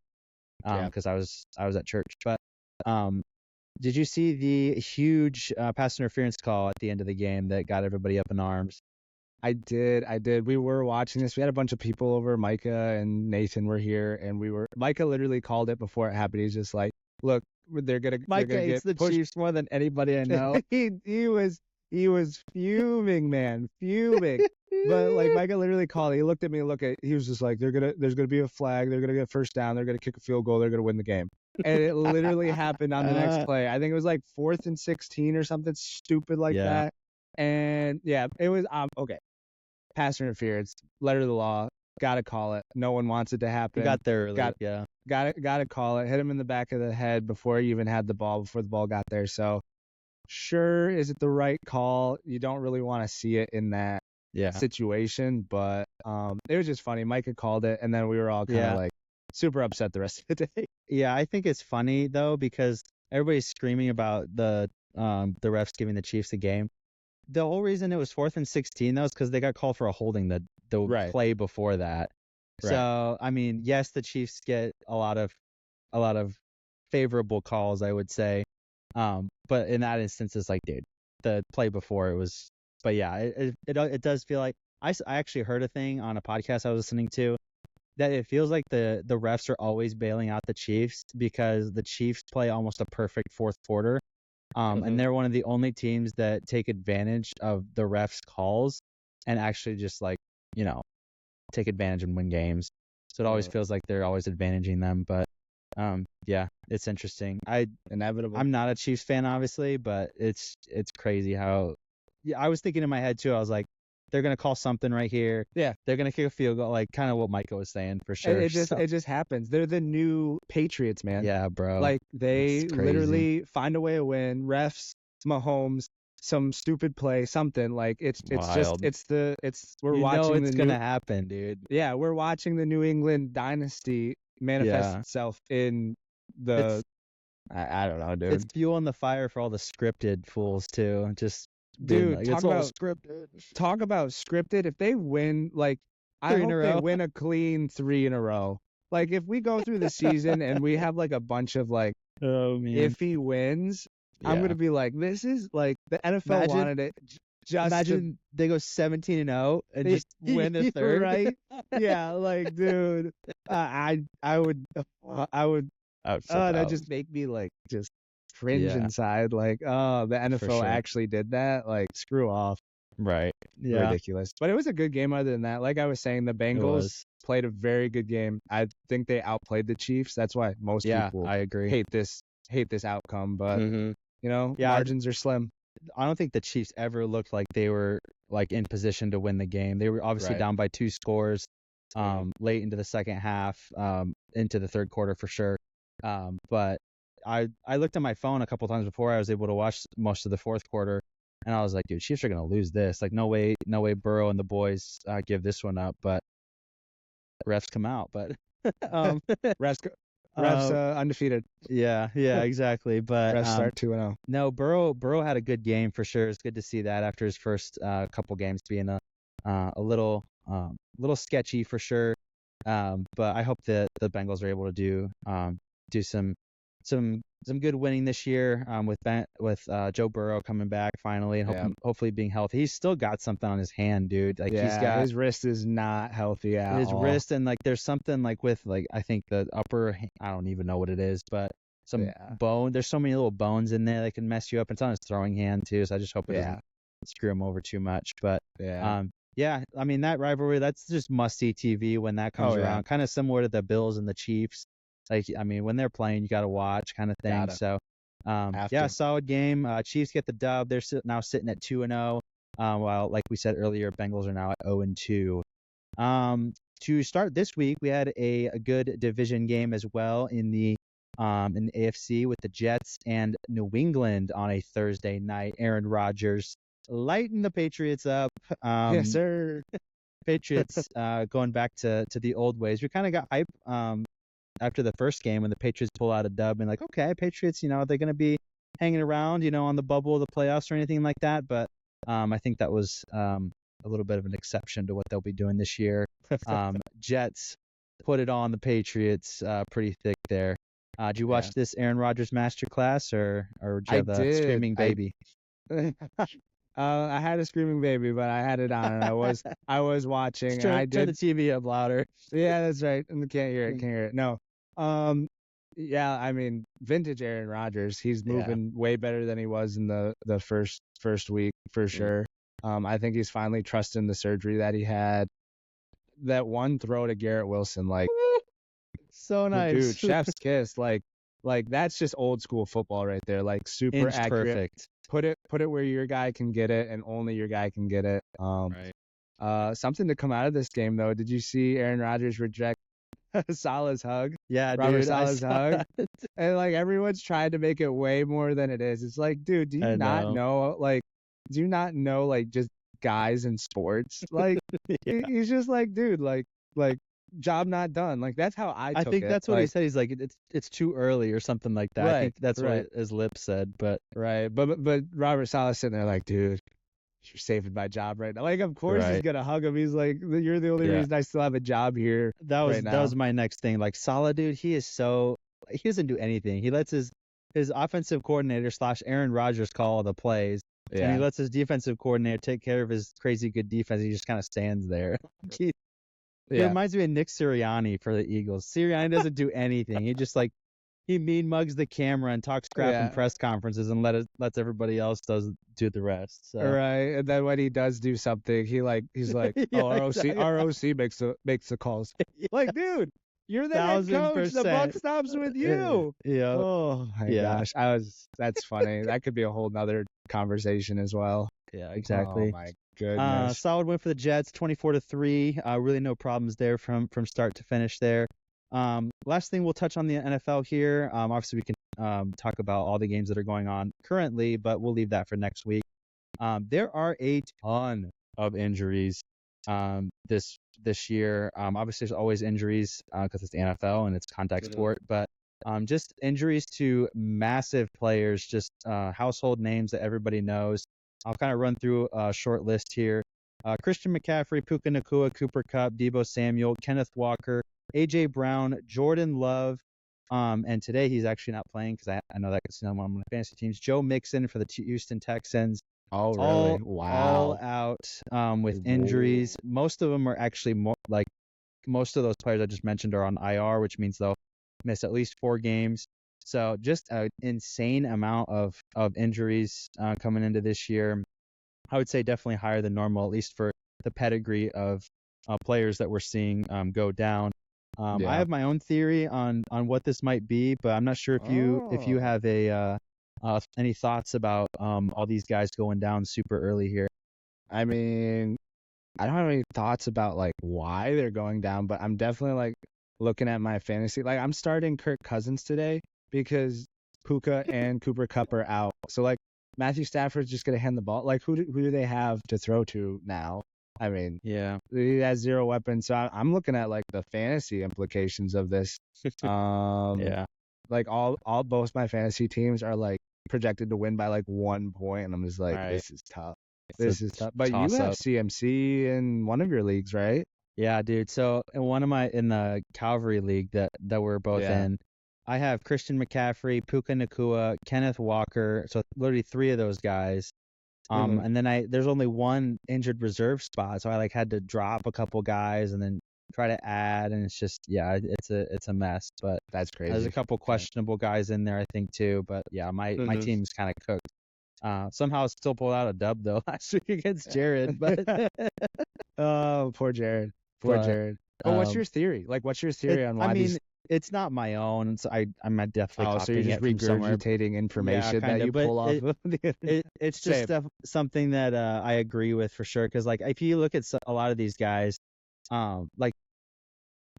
Speaker 1: because I was at church. But did you see the huge pass interference call at the end of the game that got everybody up in arms?
Speaker 2: I did. We were watching this. We had a bunch of people over. Micah and Nathan were here, and Micah literally called it before it happened. He's just like, "Look, Micah hates the
Speaker 1: Chiefs more than anybody I know.
Speaker 2: he was He was fuming, man, fuming. But like Micah literally called. He looked at me. He was just like, there's gonna be a flag. They're gonna get first down. They're gonna kick a field goal. They're gonna win the game. And it literally happened on the next play. I think it was like 4th and 16 or something stupid like
Speaker 1: Yeah.
Speaker 2: that. And yeah, it was okay. Pass interference, letter of the law. Gotta call it. No one wants it to happen.
Speaker 1: You got there early.
Speaker 2: Got-
Speaker 1: yeah.
Speaker 2: Gotta call it. Hit him in the back of the head before he even had the ball. Before the ball got there. So, sure, is it the right call? You don't really want to see it in that
Speaker 1: Yeah.
Speaker 2: situation, but it was just funny. Micah called it, and then we were all kind of
Speaker 1: Yeah.
Speaker 2: like super upset the rest of the day.
Speaker 1: Yeah, I think it's funny though because everybody's screaming about the refs giving the Chiefs the game. The whole reason it was 4th and 16 though is because they got called for a holding the
Speaker 2: Right.
Speaker 1: play before that.
Speaker 2: Right.
Speaker 1: So I mean, yes, the Chiefs get a lot of favorable calls, I would say. But in that instance, it's like, dude, the play before it was. But yeah, it does feel like I actually heard a thing on a podcast I was listening to that it feels like the refs are always bailing out the Chiefs because the Chiefs play almost a perfect fourth quarter.
Speaker 2: Mhm.
Speaker 1: And they're one of the only teams that take advantage of the refs' calls and actually just like, take advantage and win games. So it always feels like they're always advantaging them. But yeah, it's interesting.
Speaker 2: Inevitable.
Speaker 1: I'm not a Chiefs fan, obviously, but it's crazy how. Yeah, I was thinking in my head too. I was like, they're gonna call something right here.
Speaker 2: Yeah.
Speaker 1: They're gonna kick a field goal, like kind of what Micah was saying for
Speaker 2: And
Speaker 1: sure.
Speaker 2: it just
Speaker 1: So,
Speaker 2: it just happens. They're the new Patriots, man.
Speaker 1: yeah, bro.
Speaker 2: Like they
Speaker 1: it's crazy.
Speaker 2: literally find a way to win. Refs, Mahomes, some stupid play, something like it's
Speaker 1: Wild.
Speaker 2: we're
Speaker 1: you
Speaker 2: watching
Speaker 1: know it's
Speaker 2: the
Speaker 1: gonna
Speaker 2: new,
Speaker 1: happen, dude.
Speaker 2: yeah, we're watching the New England dynasty manifest
Speaker 1: Yeah.
Speaker 2: itself in the I don't know, dude.
Speaker 1: It's fueling the fire for all the scripted fools too. Just being
Speaker 2: Dude,
Speaker 1: like,
Speaker 2: talk
Speaker 1: it's all
Speaker 2: about
Speaker 1: scripted.
Speaker 2: talk about scripted. If they win, like I
Speaker 1: 3 in
Speaker 2: hope
Speaker 1: a
Speaker 2: they
Speaker 1: row.
Speaker 2: win a clean 3 in a row. Like if we go through the season and we have like a bunch of like
Speaker 1: Oh man.
Speaker 2: if he wins, I'm
Speaker 1: Yeah.
Speaker 2: gonna be like, this is like the NFL
Speaker 1: Imagine-
Speaker 2: wanted it just
Speaker 1: Imagine they go 17-0 and
Speaker 2: They-
Speaker 1: just win a third.
Speaker 2: right? Yeah, like dude, I would that just make me like just cringe
Speaker 1: Yeah.
Speaker 2: inside. Like, oh, the NFL
Speaker 1: sure.
Speaker 2: actually did that. Like, screw off.
Speaker 1: right. Yeah.
Speaker 2: Ridiculous. But it was a good game. Other than that, like I was saying, the
Speaker 1: It
Speaker 2: Bengals
Speaker 1: was.
Speaker 2: played a very good game. I think they outplayed the Chiefs. That's why most
Speaker 1: Yeah,
Speaker 2: people
Speaker 1: I agree.
Speaker 2: hate this outcome. But
Speaker 1: Mhm. Yeah,
Speaker 2: margins are slim.
Speaker 1: I don't think the Chiefs ever looked like they were like in position to win the game. They were obviously
Speaker 2: Right.
Speaker 1: down by 2 scores
Speaker 2: Mhm.
Speaker 1: late into the second half, into the third quarter for sure. But I looked at my phone a couple times before I was able to watch most of the fourth quarter, and I was like, dude, Chiefs are gonna lose this. Like, no way Burrow and the boys give this one up. But refs come out. But
Speaker 2: Refs
Speaker 1: um,
Speaker 2: undefeated.
Speaker 1: yeah, exactly. But
Speaker 2: Refs start 2-0.
Speaker 1: no, Burrow had a good game for sure. It's good to see that after his first couple games being a little sketchy for sure. But I hope that the Bengals are able to do some good winning this year with Joe Burrow coming back finally and hopefully being healthy. He's still got something on his hand, dude. Like
Speaker 2: Yeah,
Speaker 1: he's got
Speaker 2: his wrist is not healthy at
Speaker 1: his
Speaker 2: all.
Speaker 1: wrist, and like there's something like with like I think the upper, I don't even know what it is, but some
Speaker 2: Yeah.
Speaker 1: bone. There's so many little bones in there that can mess you up. It's on his throwing hand too, so I just hope it
Speaker 2: Yeah.
Speaker 1: doesn't screw him over too much. But
Speaker 2: Yeah.
Speaker 1: yeah, I mean that rivalry, that's just must-see TV when that comes
Speaker 2: Oh, yeah.
Speaker 1: around. Kind of similar to the Bills and the Chiefs. Like, I mean, when they're playing, you got to watch, kind of thing.
Speaker 2: Gotta.
Speaker 1: So,
Speaker 2: Have
Speaker 1: yeah,
Speaker 2: to.
Speaker 1: solid game. Chiefs get the dub. They're now sitting at 2-0. While, like we said earlier, Bengals are now at 0-2. To start this week, we had a good division game as well in the AFC with the Jets and New England on a Thursday night. Aaron Rodgers lighting the Patriots up.
Speaker 2: Yes, sir.
Speaker 1: Patriots going back to the old ways. We kind of got hype after the first game when the Patriots pull out a dub and like, okay, Patriots, are they going to be hanging around, on the bubble of the playoffs or anything like that? But I think that was a little bit of an exception to what they'll be doing this year. Jets put it on the Patriots pretty thick there. Did you watch this Aaron Rodgers masterclass or did you have
Speaker 2: I
Speaker 1: the
Speaker 2: did.
Speaker 1: screaming baby?
Speaker 2: I had a screaming baby, but I had it on and I was watching.
Speaker 1: Turn
Speaker 2: and I
Speaker 1: the
Speaker 2: did.
Speaker 1: TV up louder.
Speaker 2: Yeah, that's right. And can't hear it. No. Yeah, I mean, vintage Aaron Rodgers. He's
Speaker 1: Yeah.
Speaker 2: moving way better than he was in the first week for sure. I think he's finally trusting the surgery that he had. That one throw to Garrett Wilson, like,
Speaker 1: So
Speaker 2: dude,
Speaker 1: nice.
Speaker 2: chef's kiss, like that's just old school football right there. Like super
Speaker 1: Inch
Speaker 2: accurate.
Speaker 1: perfect.
Speaker 2: Put it where your guy can get it, and only your guy can get it.
Speaker 1: Right.
Speaker 2: Something to come out of this game though. Did you see Aaron Rodgers reject Salah's hug?
Speaker 1: Yeah,
Speaker 2: Robert
Speaker 1: dude. I
Speaker 2: Salah's
Speaker 1: saw
Speaker 2: hug.
Speaker 1: that.
Speaker 2: And like everyone's trying to make it way more than it is. It's like, dude, do you
Speaker 1: I
Speaker 2: not
Speaker 1: know.
Speaker 2: know like just guys in sports? Like
Speaker 1: Yeah.
Speaker 2: he's just like, dude, like job not done. Like that's how I
Speaker 1: I
Speaker 2: took
Speaker 1: think
Speaker 2: it.
Speaker 1: that's what he
Speaker 2: Like,
Speaker 1: said. He's like, it's too early or something like that. I
Speaker 2: right,
Speaker 1: think that's
Speaker 2: right,
Speaker 1: what his lips said. But
Speaker 2: right. But Robert Salah's sitting there like, dude, you're saving my job right now. Like, of course he's
Speaker 1: right.
Speaker 2: gonna hug him. He's like, you're the only
Speaker 1: Yeah.
Speaker 2: reason I still have a job here right
Speaker 1: That
Speaker 2: now.
Speaker 1: was my next thing. Like Salah, dude, he doesn't do anything. He lets his offensive coordinator / Aaron Rodgers call all the plays, and he
Speaker 2: Yeah,
Speaker 1: lets his defensive coordinator take care of his crazy good defense. He just kind of stands there. He
Speaker 2: yeah,
Speaker 1: reminds me of Nick Sirianni for the Eagles. Sirianni doesn't do anything. He just like he mean mugs the camera and talks crap in
Speaker 2: yeah.
Speaker 1: press conferences and lets everybody else do the rest. So
Speaker 2: Right, and then when he does do something, he's like,
Speaker 1: yeah,
Speaker 2: "Oh,
Speaker 1: exactly.
Speaker 2: ROC makes the calls." Like, dude, you're the head coach. The buck
Speaker 1: 1000%.
Speaker 2: stops with you.
Speaker 1: Yeah.
Speaker 2: Oh my
Speaker 1: Yeah.
Speaker 2: gosh, that's funny. That could be a whole nother conversation as well.
Speaker 1: Yeah,
Speaker 2: Oh
Speaker 1: exactly.
Speaker 2: my goodness.
Speaker 1: Solid win for the Jets, 24-3. Really no problems there from start to finish there. Last thing we'll touch on the NFL here. Obviously we can talk about all the games that are going on currently, but we'll leave that for next week. There are a ton of injuries this year. Obviously there's always injuries because it's the NFL and it's contact sport, but just injuries to massive players, just household names that everybody knows. I'll kind of run through a short list here. Christian McCaffrey, Puka Nacua, Cooper Kupp, Deebo Samuel, Kenneth Walker, A.J. Brown, Jordan Love, and today he's actually not playing because I know that because I'm on my fantasy teams. Joe Mixon for the Houston Texans.
Speaker 2: Oh,
Speaker 1: All
Speaker 2: really? Wow.
Speaker 1: out with injuries. Most of them are actually most of those players I just mentioned are on IR, which means they'll miss at least 4 games. So just an insane amount of injuries coming into this year. I would say definitely higher than normal, at least for the pedigree of players that we're seeing go down. I
Speaker 2: Yeah.
Speaker 1: have my own theory on what this might be, but I'm not sure if you
Speaker 2: Oh.
Speaker 1: have any thoughts about all these guys going down super early here.
Speaker 2: I mean, I don't have any thoughts about like why they're going down, but I'm definitely like looking at my fantasy. Like I'm starting Kirk Cousins today because Puka and Cooper Kupp are out. So like Matthew Stafford's just gonna hand the ball. Like who do they have to throw to now? I mean,
Speaker 1: Yeah.
Speaker 2: he has 0 weapons. So I'm looking at like the fantasy implications of this.
Speaker 1: Yeah.
Speaker 2: Like all both my fantasy teams are like projected to win by like 1 point, and I'm just like,
Speaker 1: Right.
Speaker 2: this is tough.
Speaker 1: It's
Speaker 2: This
Speaker 1: a
Speaker 2: is tough. But you
Speaker 1: toss
Speaker 2: have
Speaker 1: up.
Speaker 2: CMC in one of your leagues, right?
Speaker 1: Yeah, dude. So in the Calvary League that we're both
Speaker 2: Yeah.
Speaker 1: in, I have Christian McCaffrey, Puka Nacua, Kenneth Walker. So literally 3 of those guys.
Speaker 2: Mhm.
Speaker 1: And then there's only one injured reserve spot, so I like had to drop a couple guys and then try to add, and it's just it's a mess. But
Speaker 2: That's
Speaker 1: there's a
Speaker 2: crazy.
Speaker 1: couple questionable guys in there I think too. But yeah, my
Speaker 2: Mhm.
Speaker 1: team's kind of cooked. Somehow still pulled out a dub though last week against Jared, but
Speaker 2: Oh, poor Jared. Poor
Speaker 1: but
Speaker 2: Jared. But what's
Speaker 1: um,
Speaker 2: your theory? Like, what's your theory on why
Speaker 1: I mean,
Speaker 2: these?
Speaker 1: it's not my own, so I'm definitely
Speaker 2: Oh, so you're
Speaker 1: copying
Speaker 2: just
Speaker 1: it from somewhere.
Speaker 2: regurgitating information that
Speaker 1: kinda,
Speaker 2: you
Speaker 1: but
Speaker 2: pull off of the internet.
Speaker 1: It's
Speaker 2: Same.
Speaker 1: just something that I agree with for sure. Because like if you look at a lot of these guys, like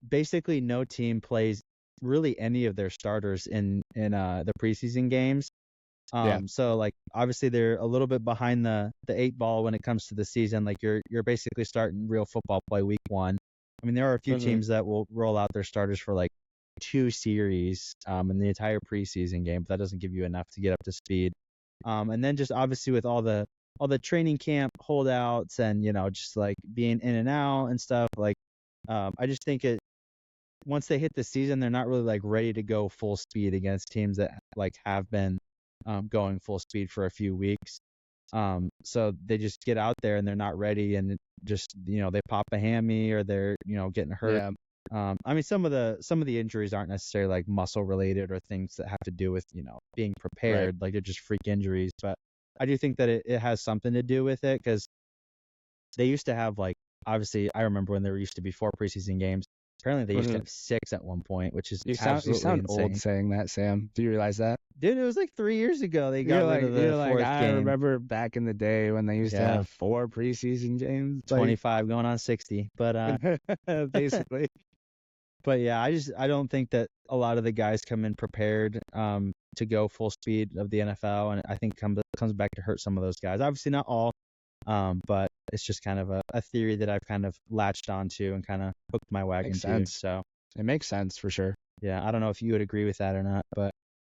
Speaker 1: basically no team plays really any of their starters in the preseason games.
Speaker 2: Yeah.
Speaker 1: So like obviously they're a little bit behind the 8 ball when it comes to the season. Like you're basically starting real football play week 1. I mean there are a few
Speaker 2: Mhm.
Speaker 1: teams that will roll out their starters for like 2 series in the entire preseason game, but that doesn't give you enough to get up to speed. And then just obviously with all the training camp holdouts and just like being in and out and stuff, like I just think once they hit the season, they're not really like ready to go full speed against teams that like have been going full speed for a few weeks. So they just get out there and they're not ready, and just they pop a hammy or they're getting hurt.
Speaker 2: Yeah.
Speaker 1: I mean, some of the injuries aren't necessarily like muscle related or things that have to do with being prepared. Like they're just freak injuries. But I do think that it has something to do with it because they used to have like obviously I remember when there used to be 4 preseason games. Apparently they used to have 6 at one point, which is
Speaker 2: You
Speaker 1: absolutely
Speaker 2: sound
Speaker 1: insane.
Speaker 2: old saying that, Sam. Do you realize that?
Speaker 1: Dude, it was like 3 years ago they got rid of the
Speaker 2: you're
Speaker 1: fourth
Speaker 2: like, I
Speaker 1: game.
Speaker 2: remember back in the day when they used to
Speaker 1: Yeah.
Speaker 2: have 4 preseason games.
Speaker 1: 25 going on 60. But
Speaker 2: basically.
Speaker 1: But yeah, I don't think that a lot of the guys come in prepared to go full speed of the NFL, and I think comes back to hurt some of those guys. Obviously not all, but it's just kind of a theory that I've kind of latched onto and kind of hooked my wagon
Speaker 2: Makes
Speaker 1: to.
Speaker 2: sense.
Speaker 1: So
Speaker 2: It makes sense for sure.
Speaker 1: yeah, I don't know if you would agree with that or not, but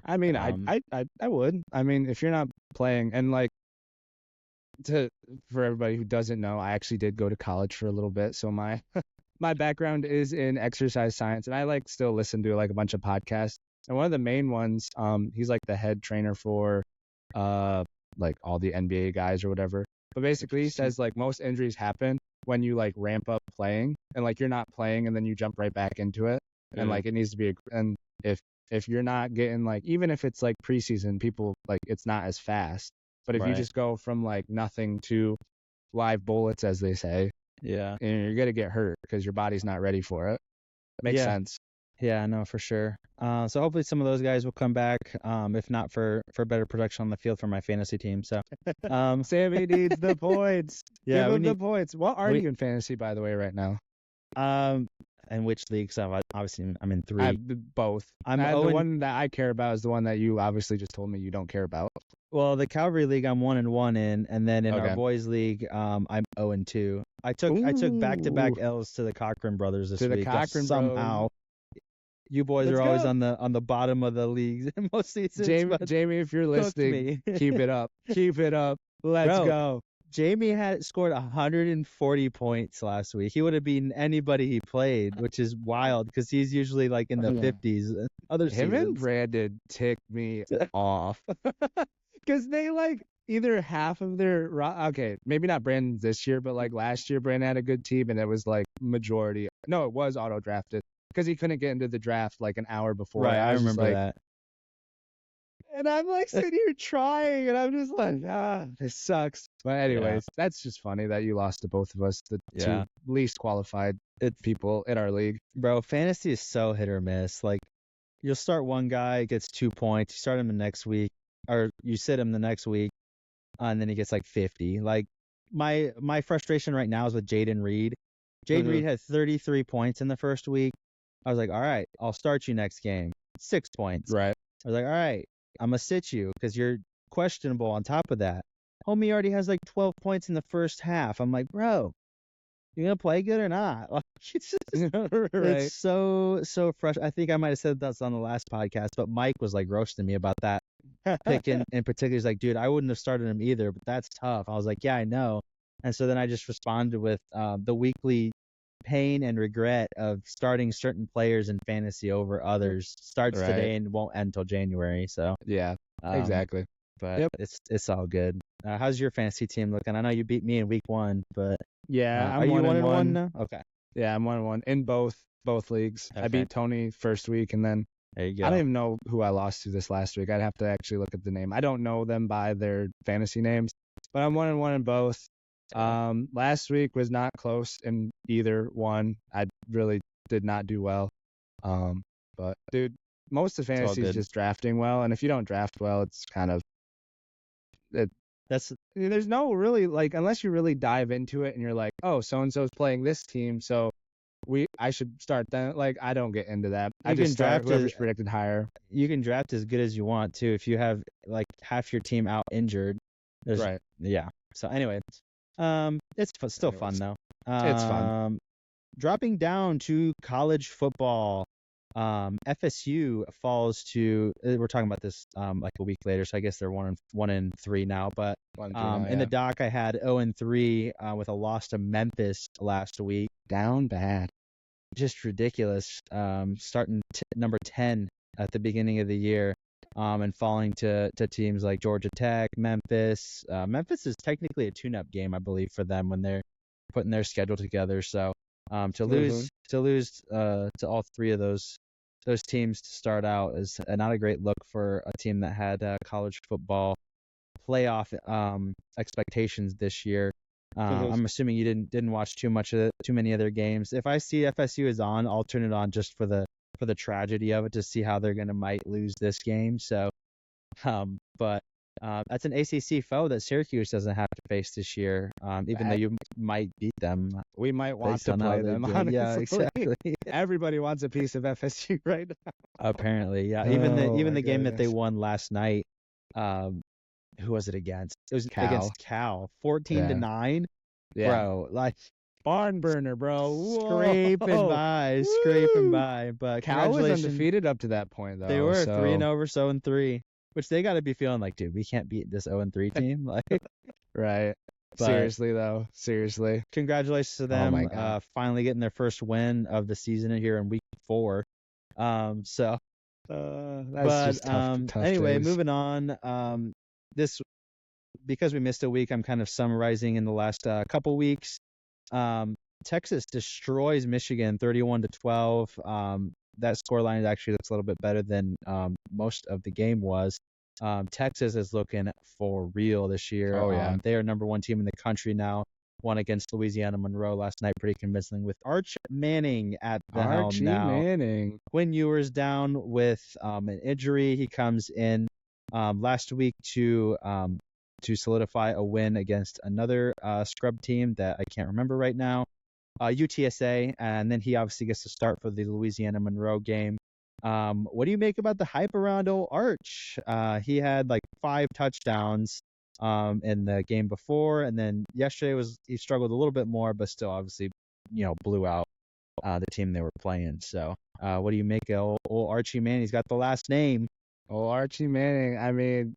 Speaker 2: I mean, I would. I mean, if you're not playing, and like for everybody who doesn't know, I actually did go to college for a little bit, so my my background is in exercise science, and I like still listen to like a bunch of podcasts. And one of the main ones, he's like the head trainer for like all the NBA guys or whatever. But basically he says like most injuries happen when you like ramp up playing and like you're not playing and then you jump right back into it. And like it needs to be and if you're not getting like even if it's like preseason, people like it's not as fast. But if you just go from like nothing to live bullets, as they say,
Speaker 1: yeah,
Speaker 2: and you're gonna get hurt because your body's not ready for it. Makes sense.
Speaker 1: Yeah, no, for sure. So hopefully some of those guys will come back. If not for better production on the field for my fantasy team. So
Speaker 2: Sammy needs the points.
Speaker 1: Yeah,
Speaker 2: Give him the points. What are you in fantasy, by the way, right now?
Speaker 1: And which league? So obviously I'm in 3.
Speaker 2: Both. The one that I care about is the one that you obviously just told me you don't care about.
Speaker 1: Well, the Calvary League I'm 1-1 in, and then in our boys league I'm 0-2. I took back-to-back L's to the Cochran brothers this week. Somehow. You boys are always on the bottom of the leagues in most seasons.
Speaker 2: Jamie, if you're listening, keep it up. Keep it up. Let's go.
Speaker 1: Jamie had scored 140 points last week. He would have beaten anybody he played, which is wild because he's usually like in the 50s.
Speaker 2: Him and Brandon ticked me off because they like either half of their okay, maybe not Brandon this year, but like last year Brandon had a good team and it was like majority. No, it was auto drafted because he couldn't get into the draft like an hour before.
Speaker 1: Right, I remember that.
Speaker 2: And I'm like sitting here trying, and I'm just like, this sucks. But anyways, that's just funny that you lost to both of us, the 2 least qualified people in our league.
Speaker 1: Bro, fantasy is so hit or miss. Like, you'll start one guy, gets 2 points. You start him the next week, or you sit him the next week, and then he gets like 50. Like, my frustration right now is with Jaden Reed. Jaden Reed had 33 points in the first week. I was like, all right, I'll start you next game. 6 points.
Speaker 2: Right.
Speaker 1: I was like, all right, I'm going to sit you because you're questionable on top of that. Homie already has like 12 points in the first half. I'm like, bro, you going to play good or not? Like, it's just, it's so frustrating. I think I might have said that's on the last podcast, but Mike was like roasting me about that pick in particular. He's like, dude, I wouldn't have started him either, but that's tough. I was like, yeah, I know. And so then I just responded with the weekly pain and regret of starting certain players in fantasy over others. Starts today and won't end until January. So
Speaker 2: yeah, exactly.
Speaker 1: But it's all good. How's your fantasy team looking? I know you beat me in week 1, but
Speaker 2: yeah,
Speaker 1: are you 1-1 now? Okay.
Speaker 2: Yeah, I'm 1-1 in both leagues. Okay. I beat Tony first week, and then
Speaker 1: there you go.
Speaker 2: I don't even know who I lost to this last week. I'd have to actually look at the name. I don't know them by their fantasy names, but I'm 1-1 in both. Last week was not close in either one. I really did not do well. But dude, most of fantasy is just drafting well, and if you don't draft well, it's kind of there's no really like unless you really dive into it and you're like, oh, so and so's playing this team, so I should start them. Like I don't get into that. I just start whoever's predicted higher.
Speaker 1: You can draft as good as you want to if you have like half your team out injured.
Speaker 2: Right.
Speaker 1: Yeah. So anyway. It's still fun though.
Speaker 2: It's fun.
Speaker 1: Dropping down to college football. FSU falls to. We're talking about this like a week later, so I guess they're 1-3 now. But in the doc, I had 0-3 with a loss to Memphis last week.
Speaker 2: Down bad.
Speaker 1: Just ridiculous. Starting number 10 at the beginning of the year. And falling to teams like Georgia Tech, Memphis. Memphis is technically a tune-up game, I believe, for them when they're putting their schedule together. So to lose to lose to all three of those teams to start out is not a great look for a team that had college football playoff expectations this year. I'm assuming you didn't watch too many of their games. If I see FSU is on, I'll turn it on just for the tragedy of it to see how they're gonna might lose this game. So, but that's an ACC foe that Syracuse doesn't have to face this year. Even though you might beat them,
Speaker 2: we might want
Speaker 1: based
Speaker 2: to
Speaker 1: on how
Speaker 2: play
Speaker 1: they're
Speaker 2: them.
Speaker 1: doing.
Speaker 2: Honestly.
Speaker 1: Yeah, exactly.
Speaker 2: Everybody wants a piece of FSU right now.
Speaker 1: Apparently, yeah. Even
Speaker 2: Oh,
Speaker 1: the game that they
Speaker 2: goodness.
Speaker 1: won last night. Who was it against? It was
Speaker 2: Cal.
Speaker 1: against Cal, 14-9.
Speaker 2: Yeah.
Speaker 1: Bro, like
Speaker 2: Barn burner, bro.
Speaker 1: scraping by. But
Speaker 2: Cal was
Speaker 1: congratulations.
Speaker 2: undefeated up to that point, though.
Speaker 1: They were
Speaker 2: so.
Speaker 1: 3-0 versus 0-3, which they got to be feeling like, dude, we can't beat this 0-3 team. Like,
Speaker 2: Right.
Speaker 1: But-
Speaker 2: Seriously, though. Seriously.
Speaker 1: congratulations to them.
Speaker 2: my God.
Speaker 1: Finally getting their first win of the season here in week 4. So,
Speaker 2: That's
Speaker 1: but
Speaker 2: just tough
Speaker 1: anyway,
Speaker 2: days.
Speaker 1: moving on. This, because we missed a week, I'm kind of summarizing in the last couple weeks. Texas destroys Michigan 31-12. That scoreline actually looks a little bit better than most of the game was. Texas is looking for real this year.
Speaker 2: Oh, yeah.
Speaker 1: They are number 1 team in the country now. Won against Louisiana Monroe last night pretty convincingly with Arch Manning at the helm
Speaker 2: Archie
Speaker 1: now.
Speaker 2: Manning.
Speaker 1: Quinn Ewers down with an injury. He comes in last week to solidify a win against another scrub team that I can't remember right now, UTSA, and then he obviously gets to start for the Louisiana Monroe game. What do you make about the hype around old Arch? He had like 5 touchdowns in the game before, and then yesterday he struggled a little bit more, but still obviously blew out the team they were playing. So what do you make of old Archie Manning? He's got the last name.
Speaker 2: Oh, Archie Manning. I mean,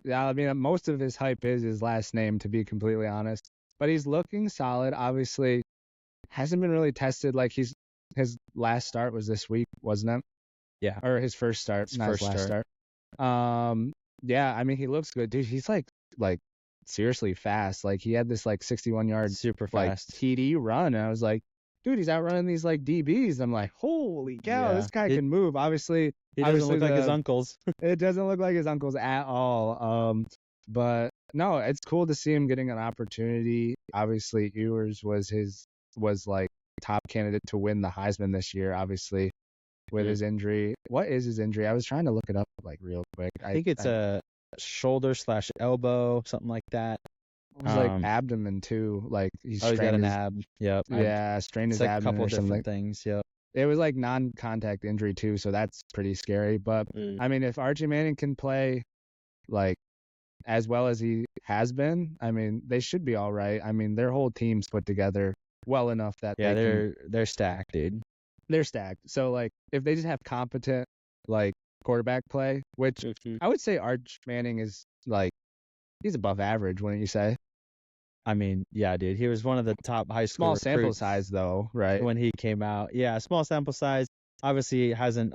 Speaker 2: most of his hype is his last name, to be completely honest. But he's looking solid. Obviously, hasn't been really tested. Like his last start was this week, wasn't it?
Speaker 1: Yeah.
Speaker 2: Or his first start, not his last start. Yeah. I mean, he looks good, dude. He's like seriously fast. Like he had this like 61-yard
Speaker 1: Super
Speaker 2: like
Speaker 1: fast.
Speaker 2: TD run, and I was like, dude, he's outrunning these like DBs. I'm like, holy cow,
Speaker 1: Yeah.
Speaker 2: this guy can move. Obviously,
Speaker 1: He doesn't
Speaker 2: obviously
Speaker 1: look like his uncles.
Speaker 2: it doesn't look like his uncles at all. But no, it's cool to see him getting an opportunity. Obviously, Ewers was like top candidate to win the Heisman this year. Obviously, with his injury. What is his injury? I was trying to look it up like real quick.
Speaker 1: I think it's a shoulder/elbow, something like that.
Speaker 2: It was like abdomen too. Like he's
Speaker 1: He's got
Speaker 2: strained
Speaker 1: an
Speaker 2: his,
Speaker 1: ab. Yep.
Speaker 2: yeah, strained
Speaker 1: It's
Speaker 2: his
Speaker 1: like a
Speaker 2: abdomen
Speaker 1: couple
Speaker 2: or something.
Speaker 1: different things. Yep.
Speaker 2: It was like non-contact injury too, so that's pretty scary. But I mean, if Archie Manning can play like as well as he has been, I mean, they should be all right. I mean, their whole team's put together well enough that
Speaker 1: Yeah,
Speaker 2: they
Speaker 1: they're stacked, dude.
Speaker 2: they're stacked. So like, if they just have competent like quarterback play, which I would say Arch Manning is like he's above average, wouldn't you say?
Speaker 1: I mean, yeah, dude. He was one of the top high school
Speaker 2: Small sample
Speaker 1: recruits
Speaker 2: size though, right?
Speaker 1: when he came out. Yeah, small sample size. Obviously, hasn't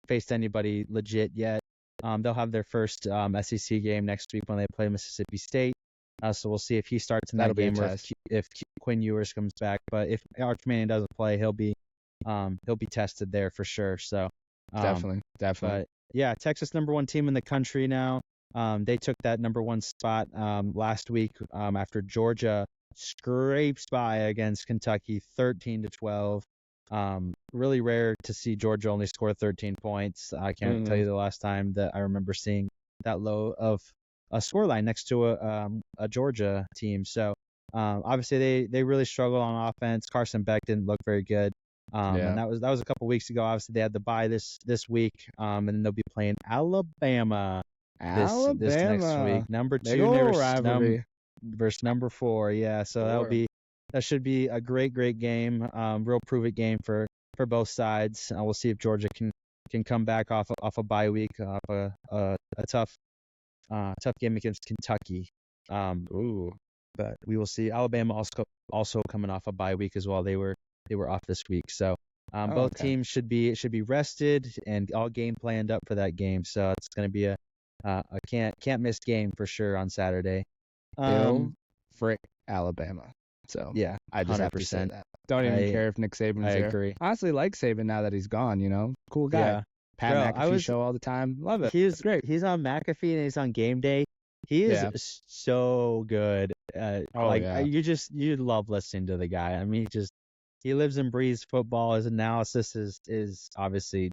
Speaker 1: faced anybody legit yet. They'll have their first SEC game next week when they play Mississippi State. So we'll see if he starts in
Speaker 2: That'll
Speaker 1: that
Speaker 2: be a
Speaker 1: game or
Speaker 2: test.
Speaker 1: if Quinn Ewers comes back. But if Arch Manning doesn't play, he'll be tested there for sure. So
Speaker 2: Definitely.
Speaker 1: But yeah, Texas number 1 team in the country now. They took that number 1 spot last week after Georgia scrapes by against Kentucky 13-12. Really rare to see Georgia only score 13 points. I can't tell you the last time that I remember seeing that low of a scoreline next to a Georgia team. So obviously they really struggle on offense. Carson Beck didn't look very good. And that was a couple weeks ago. Obviously they had the bye this week, and then they'll be playing Alabama this next week. Number 2 versus number 4. Yeah, so that should be a great game. Real prove it game for both sides. We'll see if Georgia can come back off a bye week, off a tough game against Kentucky. But we will see. Alabama also coming off a bye week as well. They were off this week. So both teams should be rested and all game planned up for that game. So it's going to be a can't miss game for sure on Saturday.
Speaker 2: Frick Alabama. So
Speaker 1: yeah,
Speaker 2: I just
Speaker 1: 100%.
Speaker 2: have to say that. Don't even
Speaker 1: I
Speaker 2: care if Nick Saban's
Speaker 1: I
Speaker 2: there.
Speaker 1: agree.
Speaker 2: Honestly, like Saban now that he's gone. Cool guy.
Speaker 1: Yeah.
Speaker 2: Pat
Speaker 1: Bro,
Speaker 2: McAfee show all the time. Love it. It's great.
Speaker 1: He's on McAfee and he's on Game Day. He is
Speaker 2: Yeah.
Speaker 1: so good.
Speaker 2: Oh, yeah.
Speaker 1: You love listening to the guy. I mean, he lives and breathes football. His analysis is obviously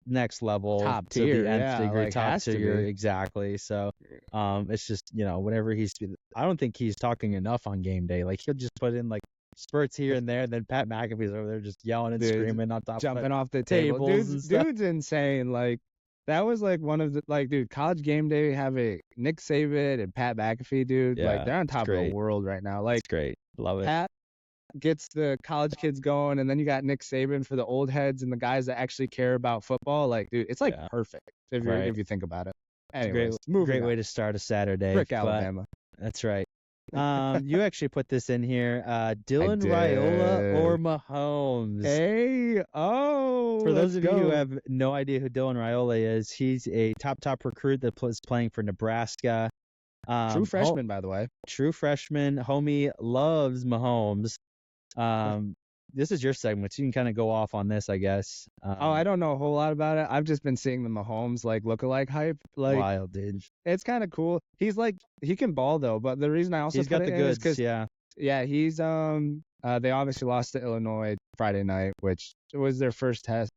Speaker 1: next level,
Speaker 2: Top
Speaker 1: to
Speaker 2: tier,
Speaker 1: the nth
Speaker 2: yeah,
Speaker 1: degree,
Speaker 2: like,
Speaker 1: top
Speaker 2: has to
Speaker 1: tier,
Speaker 2: be.
Speaker 1: exactly. So, it's just whenever I don't think he's talking enough on Game Day. Like he'll just put in like spurts here and there, and then Pat McAfee's over there just yelling and
Speaker 2: Dude,
Speaker 1: screaming on top
Speaker 2: jumping
Speaker 1: of
Speaker 2: off the table.
Speaker 1: tables and stuff.
Speaker 2: Dude's insane. Like that was like one of the dude, College Game Day having Nick Saban and Pat McAfee, dude.
Speaker 1: Yeah,
Speaker 2: Like they're on top of
Speaker 1: great.
Speaker 2: the world right now. Like
Speaker 1: It's great, love it.
Speaker 2: Pat gets the college kids going, and then you got Nick Saban for the old heads and the guys that actually care about football. Like, dude, it's like
Speaker 1: Yeah.
Speaker 2: perfect if you think about it.
Speaker 1: It's a
Speaker 2: Anyways,
Speaker 1: great way to start a Saturday.
Speaker 2: Frick
Speaker 1: but-
Speaker 2: Alabama.
Speaker 1: That's right. You actually put this in here. Dylan
Speaker 2: did.
Speaker 1: Raiola or Mahomes?
Speaker 2: Hey,
Speaker 1: For those of you who
Speaker 2: go.
Speaker 1: have no idea who Dylan Raiola is, he's a top recruit that is playing for Nebraska.
Speaker 2: True freshman, by the way.
Speaker 1: True freshman. Homie loves Mahomes. This is your segment, so you can kind of go off on this, I guess.
Speaker 2: I don't know a whole lot about it. I've just been seeing the Mahomes lookalike hype. Like,
Speaker 1: wild, dude.
Speaker 2: it's kind of cool. He's he can ball though, but the reason I also
Speaker 1: He's got
Speaker 2: put
Speaker 1: the
Speaker 2: it in is
Speaker 1: goods.
Speaker 2: 'cause,
Speaker 1: Yeah.
Speaker 2: he's they obviously lost to Illinois Friday night, which was their first test,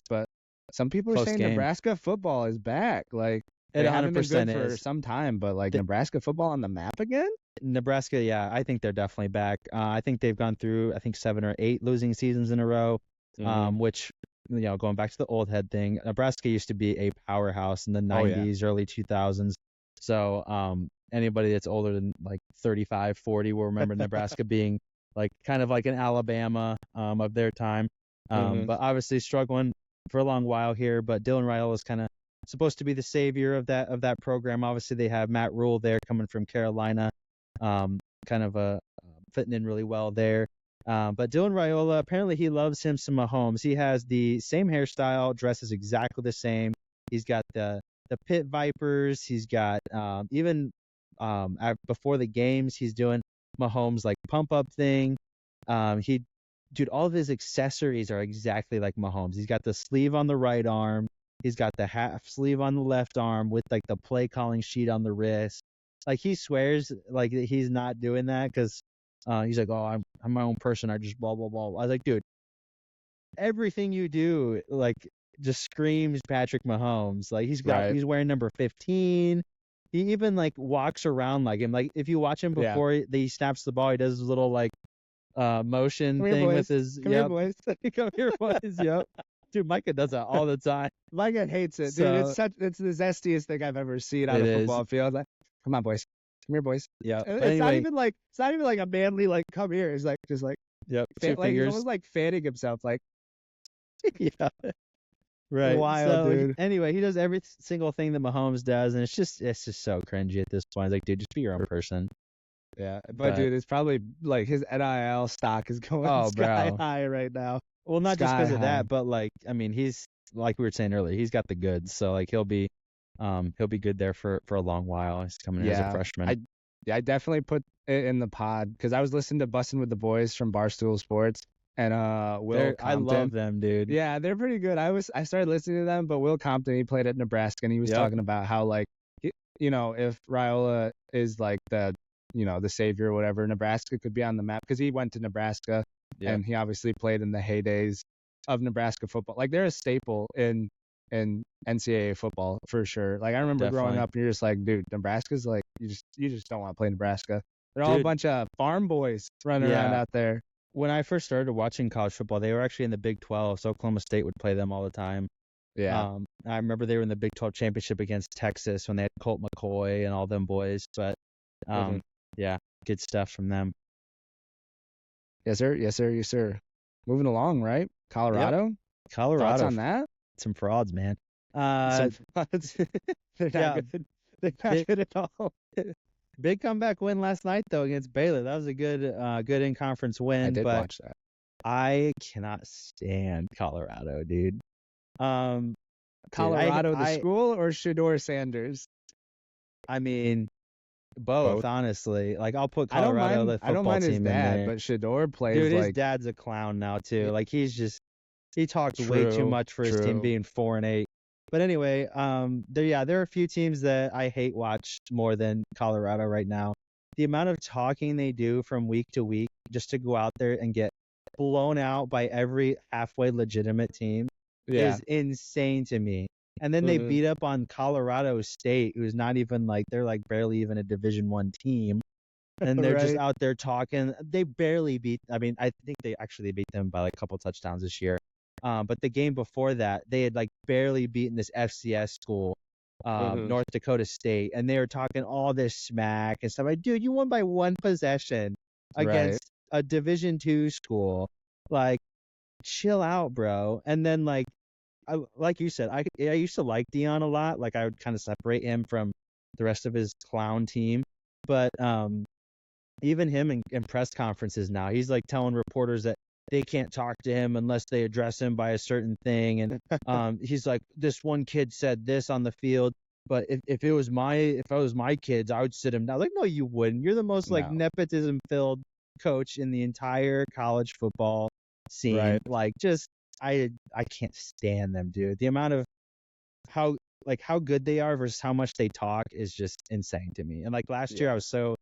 Speaker 2: but some people are
Speaker 1: Close
Speaker 2: saying
Speaker 1: game.
Speaker 2: Nebraska football is back. Like,
Speaker 1: It
Speaker 2: they haven't been
Speaker 1: 100%
Speaker 2: good for
Speaker 1: is.
Speaker 2: some time, but Nebraska football on the map again?
Speaker 1: Nebraska, yeah, I think they're definitely back. I think they've gone through, 7 or 8 losing seasons in a row, which, going back to the old head thing, Nebraska used to be a powerhouse in the 90s, early 2000s. So anybody that's older than 35, 40 will remember Nebraska being kind of like an Alabama of their time. But obviously struggling for a long while here. But Dylan Raiola is kind of supposed to be the savior of that program. Obviously, they have Matt Rule there coming from Carolina, kind of fitting in really well there. But Dylan Raiola, apparently he loves him some Mahomes. He has the same hairstyle, dresses exactly the same. He's got the pit vipers. He's got even before the games, he's doing Mahomes pump up thing. Dude, all of his accessories are exactly like Mahomes. He's got the sleeve on the right arm. He's got the half sleeve on the left arm with the play calling sheet on the wrist. He swears he's not doing that because he's like, oh, I'm my own person. I just blah blah blah. I was like, dude, everything you do just screams Patrick Mahomes. He's wearing number 15. He even walks around like him. If you watch him before he snaps the ball, he does his little motion thing with his
Speaker 2: Come here, boys.
Speaker 1: Come here, boys. Yep. Dude, Micah does that all the time.
Speaker 2: Micah hates it, dude. It's the zestiest thing I've ever seen on a football field. Come on, boys. Come here, boys.
Speaker 1: Yeah.
Speaker 2: It's not even a manly come here. It's just
Speaker 1: yep.
Speaker 2: he's almost fanning himself
Speaker 1: yeah. Right.
Speaker 2: Wild, dude.
Speaker 1: Anyway, he does every single thing that Mahomes does, and it's just so cringy at this point. It's like, dude, just be your own person.
Speaker 2: Yeah, but dude, it's probably his NIL stock is going sky high right now.
Speaker 1: Well, not just because of that, but he's like we were saying earlier, he's got the goods, so he'll be good there for a long while. He's coming in as a freshman.
Speaker 2: I definitely put it in the pod because I was listening to Bussin' with the Boys from Barstool Sports and Will Compton.
Speaker 1: I love them, dude.
Speaker 2: Yeah, they're pretty good. I started listening to them, but Will Compton, he played at Nebraska, and he was talking about how if Raiola is the the savior or whatever, Nebraska could be on the map because he went to Nebraska and he obviously played in the heydays of Nebraska football. They're a staple in NCAA football for sure. I remember growing up, and you're just dude, Nebraska's you just don't want to play Nebraska. They're all a bunch of farm boys running around out there.
Speaker 1: When I first started watching college football, they were actually in the Big 12, so Oklahoma State would play them all the time.
Speaker 2: Yeah.
Speaker 1: I remember they were in the Big 12 championship against Texas when they had Colt McCoy and all them boys. But yeah, good stuff from them.
Speaker 2: Yes, sir. Yes, sir. Yes, sir. Moving along, right? Colorado.
Speaker 1: Yep. Colorado.
Speaker 2: Thoughts on that?
Speaker 1: Some frauds, man.
Speaker 2: Some frauds. They're not good. They're not good at all.
Speaker 1: Big comeback win last night though against Baylor. That was a good in conference win.
Speaker 2: I did watch that.
Speaker 1: I cannot stand Colorado, dude.
Speaker 2: Colorado, the school, or Shedeur Sanders?
Speaker 1: I mean, Both, honestly. Like I'll put
Speaker 2: I don't
Speaker 1: Colorado, the
Speaker 2: mind. I don't
Speaker 1: football
Speaker 2: mind his
Speaker 1: team, in
Speaker 2: dad,
Speaker 1: there.
Speaker 2: but Shador plays
Speaker 1: Dude, his
Speaker 2: like
Speaker 1: dad's a clown now too. Like he talks way too
Speaker 2: true,
Speaker 1: much for his team
Speaker 2: true.
Speaker 1: being 4-8. But anyway, there are a few teams that I hate watch more than Colorado right now. The amount of talking they do from week to week just to go out there and get blown out by every halfway legitimate team
Speaker 2: Yeah.
Speaker 1: is insane to me. And then they
Speaker 2: Mhm.
Speaker 1: beat up on Colorado State, who's not even like they're like barely even a Division 1 team. And they're just
Speaker 2: Right.
Speaker 1: out there talking. They barely beat. I mean, I think they actually beat them by like a couple touchdowns this year. But the game before that, they had like barely beaten this FCS school,
Speaker 2: Mhm.
Speaker 1: North Dakota State, and they were talking all this smack and stuff. Like, dude, you won by one possession
Speaker 2: Right.
Speaker 1: against a Division 2 school. Like, chill out, bro. And then like you said, I used to like Dion a lot. Like I would kind of separate him from the rest of his clown team, but even him in press conferences now, he's like telling reporters that they can't talk to him unless they address him by a certain thing. And he's like, this one kid said this on the field, but if I was my kids, I would sit him down. Like, no, you wouldn't. You're the most like
Speaker 2: No.
Speaker 1: nepotism filled coach in the entire college football scene.
Speaker 2: Right.
Speaker 1: Like, just I can't stand them, dude. The amount of how good they are versus how much they talk is just insane to me. And like last year, I was so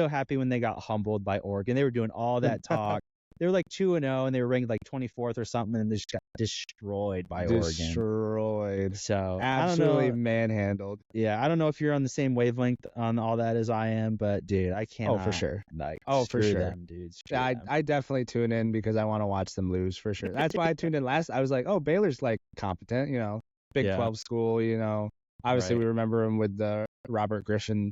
Speaker 1: happy when they got humbled by Oregon. They were doing all that talk. They were like 2-0 and they were ranked like 24th or something, and they just got destroyed by Oregon.
Speaker 2: Destroyed.
Speaker 1: So
Speaker 2: Absolutely
Speaker 1: I don't know.
Speaker 2: manhandled.
Speaker 1: Yeah, I don't know if you're on the same wavelength on all that as I am, but dude, I can't.
Speaker 2: Oh, for sure.
Speaker 1: Like,
Speaker 2: Oh, for
Speaker 1: screw
Speaker 2: sure.
Speaker 1: them, dude. Screw
Speaker 2: I
Speaker 1: them.
Speaker 2: I definitely tune in because I want to watch them lose for sure. That's why I tuned in last. I was like, oh, Baylor's like competent, Big
Speaker 1: Yeah.
Speaker 2: 12 school, Obviously,
Speaker 1: Right.
Speaker 2: we remember him with the Robert Grisham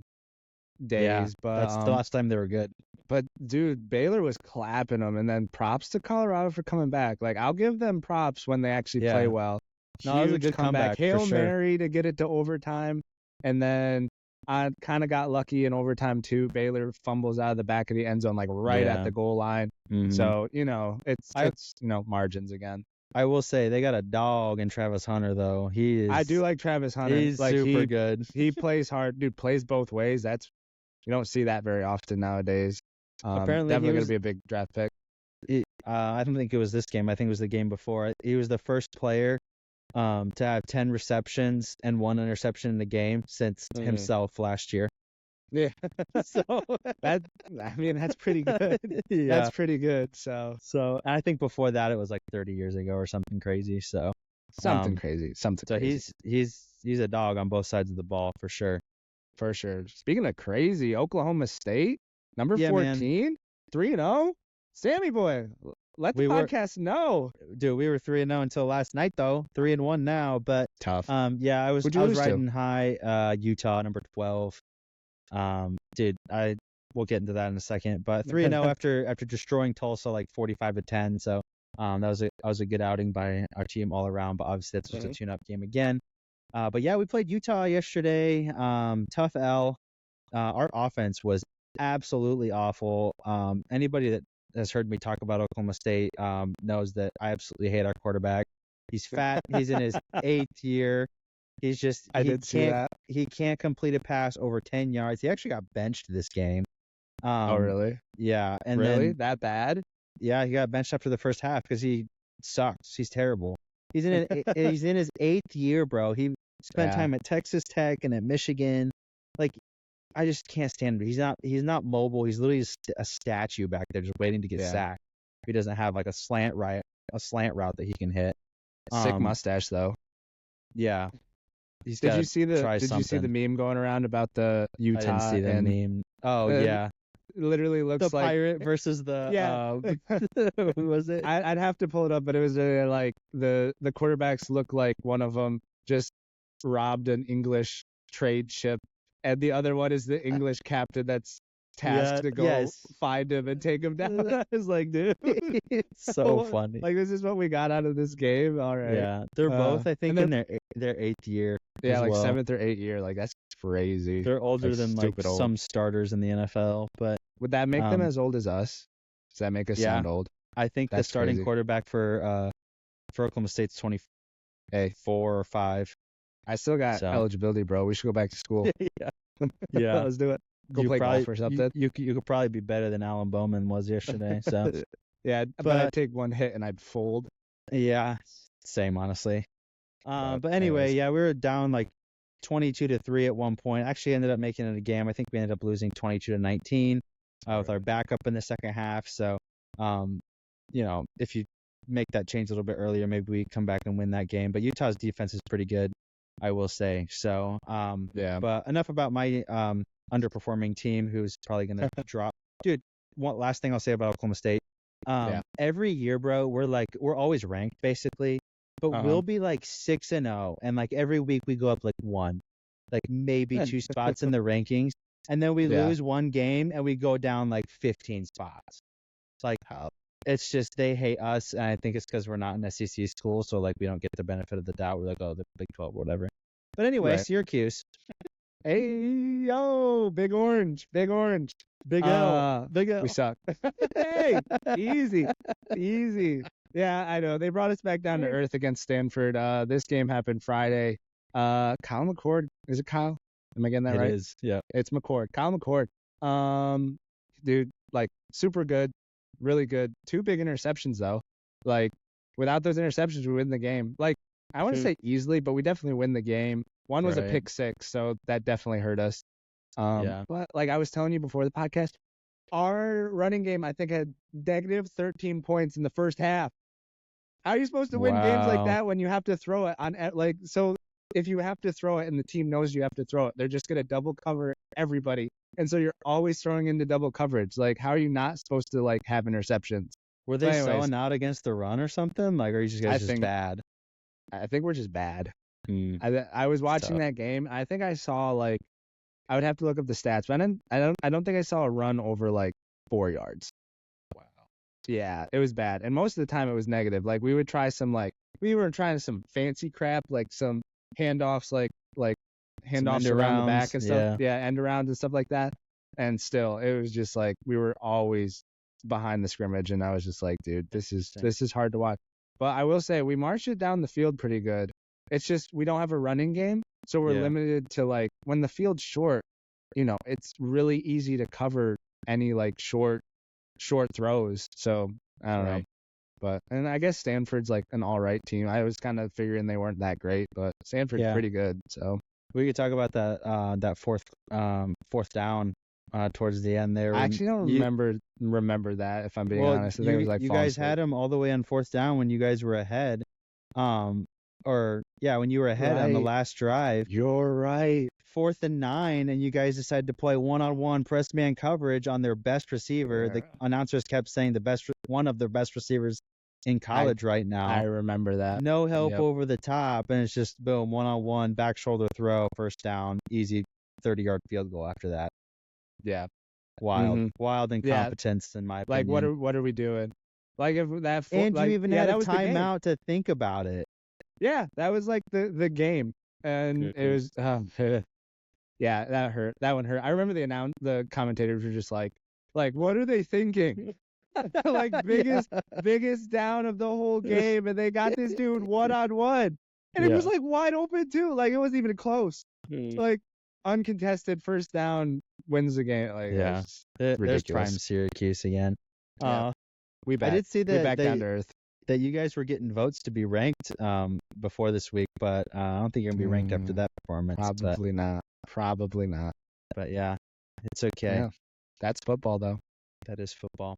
Speaker 2: days,
Speaker 1: Yeah,
Speaker 2: but
Speaker 1: that's the last time they were good.
Speaker 2: But dude, Baylor was clapping them, and then props to Colorado for coming back. Like I'll give them props when they actually play
Speaker 1: Yeah.
Speaker 2: well.
Speaker 1: No, it was a
Speaker 2: Huge
Speaker 1: good comeback, for
Speaker 2: Hail
Speaker 1: sure.
Speaker 2: Mary to get it to overtime, and then I kind of got lucky in overtime too. Baylor fumbles out of the back of the end zone, like right at
Speaker 1: Yeah.
Speaker 2: the goal line.
Speaker 1: Mhm.
Speaker 2: So it's
Speaker 1: I-
Speaker 2: margins again.
Speaker 1: I will say they got a dog in Travis Hunter though.
Speaker 2: I do like Travis Hunter.
Speaker 1: He's
Speaker 2: like
Speaker 1: super good.
Speaker 2: He plays hard, dude. Plays both ways. You don't see that very often nowadays.
Speaker 1: Apparently, he
Speaker 2: definitely
Speaker 1: was-
Speaker 2: gonna be a big draft pick.
Speaker 1: I don't think it was this game. I think it was the game before. He was the first player to have 10 receptions and 1 interception in the game since
Speaker 2: Mhm.
Speaker 1: himself last year.
Speaker 2: Yeah.
Speaker 1: So
Speaker 2: That's pretty good.
Speaker 1: yeah.
Speaker 2: That's pretty good. So
Speaker 1: I think before that it was like 30 years ago or something crazy. So
Speaker 2: something
Speaker 1: Um,
Speaker 2: crazy. Something
Speaker 1: so
Speaker 2: crazy.
Speaker 1: he's a dog on both sides of the ball for sure.
Speaker 2: For sure. Speaking of crazy, Oklahoma State, number
Speaker 1: Yeah, man.
Speaker 2: 14, 3-0. Sammy boy, let the
Speaker 1: We were-
Speaker 2: podcast know.
Speaker 1: Dude, we were 3-0 until last night though. 3-1 now, but
Speaker 2: Tough.
Speaker 1: yeah, I was
Speaker 2: Who'd you
Speaker 1: I was
Speaker 2: lose to?
Speaker 1: riding high Utah number 12. Dude, we'll get into that in a second, but 3-0 after destroying Tulsa like 45-10. So that was a good outing by our team all around, but obviously that's just a tune-up game again. But yeah, we played Utah yesterday. Tough L. Our offense was absolutely awful. Anybody that has heard me talk about Oklahoma State knows that I absolutely hate our quarterback. He's fat. He's in his 8th year. He's just
Speaker 2: I did see that.
Speaker 1: He can't complete a pass over 10 yards. He actually got benched this game.
Speaker 2: Oh, really?
Speaker 1: Yeah, and
Speaker 2: Really?
Speaker 1: then
Speaker 2: That bad?
Speaker 1: yeah, he got benched after the first half because he sucks. He's terrible. He's in he's in his 8th year, bro. He spent
Speaker 2: Yeah.
Speaker 1: time at Texas Tech and at Michigan. Like, I just can't stand him. He's not mobile. He's literally a statue back there just waiting to get
Speaker 2: Yeah.
Speaker 1: sacked. He doesn't have like a slant route that he can hit.
Speaker 2: Sick mustache though.
Speaker 1: Yeah. He's
Speaker 2: Did
Speaker 1: gotta
Speaker 2: you see the
Speaker 1: try
Speaker 2: Did you see the
Speaker 1: something.
Speaker 2: meme going around about the Utah?
Speaker 1: I didn't see the
Speaker 2: and
Speaker 1: meme. Oh
Speaker 2: uh,
Speaker 1: yeah,
Speaker 2: it literally looks
Speaker 1: the
Speaker 2: like
Speaker 1: pirate versus the who was it?
Speaker 2: I'd have to pull it up, but it was like the quarterbacks look like one of them just robbed an English trade ship, and the other one is the English captain that's tasked to go
Speaker 1: yes.
Speaker 2: find him and take him down. I was like, dude,
Speaker 1: It's so funny.
Speaker 2: like this is what we got out of this game. All right,
Speaker 1: Yeah, they're both I think
Speaker 2: and
Speaker 1: in their 8th year.
Speaker 2: yeah,
Speaker 1: as
Speaker 2: like
Speaker 1: well.
Speaker 2: 7th or 8th year. Like that's crazy.
Speaker 1: They're older
Speaker 2: Like,
Speaker 1: than like
Speaker 2: stupid old.
Speaker 1: some starters in the NFL, but
Speaker 2: Would that make them
Speaker 1: um,
Speaker 2: as old as us? Does that make us
Speaker 1: yeah.
Speaker 2: sound old?
Speaker 1: I think the
Speaker 2: That's
Speaker 1: starting
Speaker 2: crazy.
Speaker 1: quarterback for Oklahoma State's 24
Speaker 2: Hey,
Speaker 1: or 5.
Speaker 2: I still got
Speaker 1: So.
Speaker 2: eligibility, bro. We should go back to school.
Speaker 1: Yeah. Yeah.
Speaker 2: Let's do it. go play golf or something.
Speaker 1: You could probably be better than Alan Bowman was yesterday. So
Speaker 2: yeah, but I'd take one hit and I'd fold.
Speaker 1: yeah, same honestly. But anyway,
Speaker 2: anyways.
Speaker 1: yeah, we were down like 22-3 at one point. Actually, ended up making it a game. I think we ended up losing 22-19 with our backup in the second half. So, if you make that change a little bit earlier, maybe we come back and win that game. But Utah's defense is pretty good, I will say. So,
Speaker 2: yeah.
Speaker 1: But enough about my underperforming team, who's probably gonna drop. Dude, one last thing I'll say about Oklahoma State. Every year, bro, we're always ranked basically, but we'll be like 6-0, and like every week we go up like one, like maybe 2 spots in the rankings, and then we lose one game and we go down like 15 spots. It's like it's just they hate us, and I think it's because we're not an SEC school, so like we don't get the benefit of the doubt. We're like, oh, the Big 12, whatever. But anyway, Syracuse.
Speaker 2: Hey yo, Big Orange, Big L,
Speaker 1: Big L.
Speaker 2: We suck. Hey, easy. Yeah, I know. They brought us back down to earth against Stanford. This game happened Friday. Kyle McCord. Is it Kyle? Am I getting that right?
Speaker 1: It is. Yeah.
Speaker 2: It's McCord. Kyle McCord. Dude, like super good, really good. 2 big interceptions though. Like without those interceptions, we win the game. Like I want to say easily, but we definitely win the game. One was a pick 6, so that definitely hurt us. But like I was telling you before the podcast, our running game I think had negative 13 points in the first half. How are you supposed to win games like that when you have to throw it on like so? If you have to throw it and the team knows you have to throw it, they're just gonna double cover everybody, and so you're always throwing into double coverage. Like how are you not supposed to like have interceptions?
Speaker 1: Were they selling out against the run or something? Like, or are you just guys just bad?
Speaker 2: I think we're just bad. I was watching that game. I think I saw like I would have to look up the stats, but I don't think I saw a run over like 4 yards.
Speaker 1: Wow.
Speaker 2: Yeah, it was bad, and most of the time it was negative. Like we would try we were trying some fancy crap, like some handoffs, like handoffs around the back and stuff. Yeah, end arounds and stuff like that. And still, it was just like we were always behind the scrimmage, and I was just like, dude, this is hard to watch. But I will say we marched it down the field pretty good. It's just we don't have a running game, so we're limited to like when the field's short, it's really easy to cover any like short throws. So I don't know. And I guess Stanford's like an all right team. I was kind of figuring they weren't that great, but Stanford's pretty good. So
Speaker 1: we could talk about that fourth down towards the end there.
Speaker 2: I actually don't remember that, if I'm being honest. I think it was like
Speaker 1: you guys had them all the way on fourth down when you guys were ahead. When you were ahead on the last drive.
Speaker 2: You're right.
Speaker 1: 4th and 9, and you guys decided to play one-on-one press man coverage on their best receiver. The announcers kept saying one of their best receivers in college right now.
Speaker 2: I remember that.
Speaker 1: No help over the top, and it's just boom, one-on-one, back shoulder throw, first down, easy 30-yard field goal after that.
Speaker 2: Yeah.
Speaker 1: Wild incompetence in my opinion.
Speaker 2: Like what are we doing? Like if that
Speaker 1: and you even had a timeout to think about it.
Speaker 2: Yeah, that was like the game, and it was yeah, that hurt. That one hurt. I remember the commentators were just like what are they thinking? Like biggest down of the whole game, and they got this dude 1-on-1, and it was like wide open too. Like it wasn't even close. Like uncontested first down wins the game. Like
Speaker 1: there's prime Syracuse again.
Speaker 2: We back.
Speaker 1: I did see that
Speaker 2: we back down to earth.
Speaker 1: That you guys were getting votes to be ranked before this week, but I don't think you're gonna be ranked after that performance.
Speaker 2: Probably not.
Speaker 1: But yeah, it's okay.
Speaker 2: Yeah. That's football, though.
Speaker 1: That is football.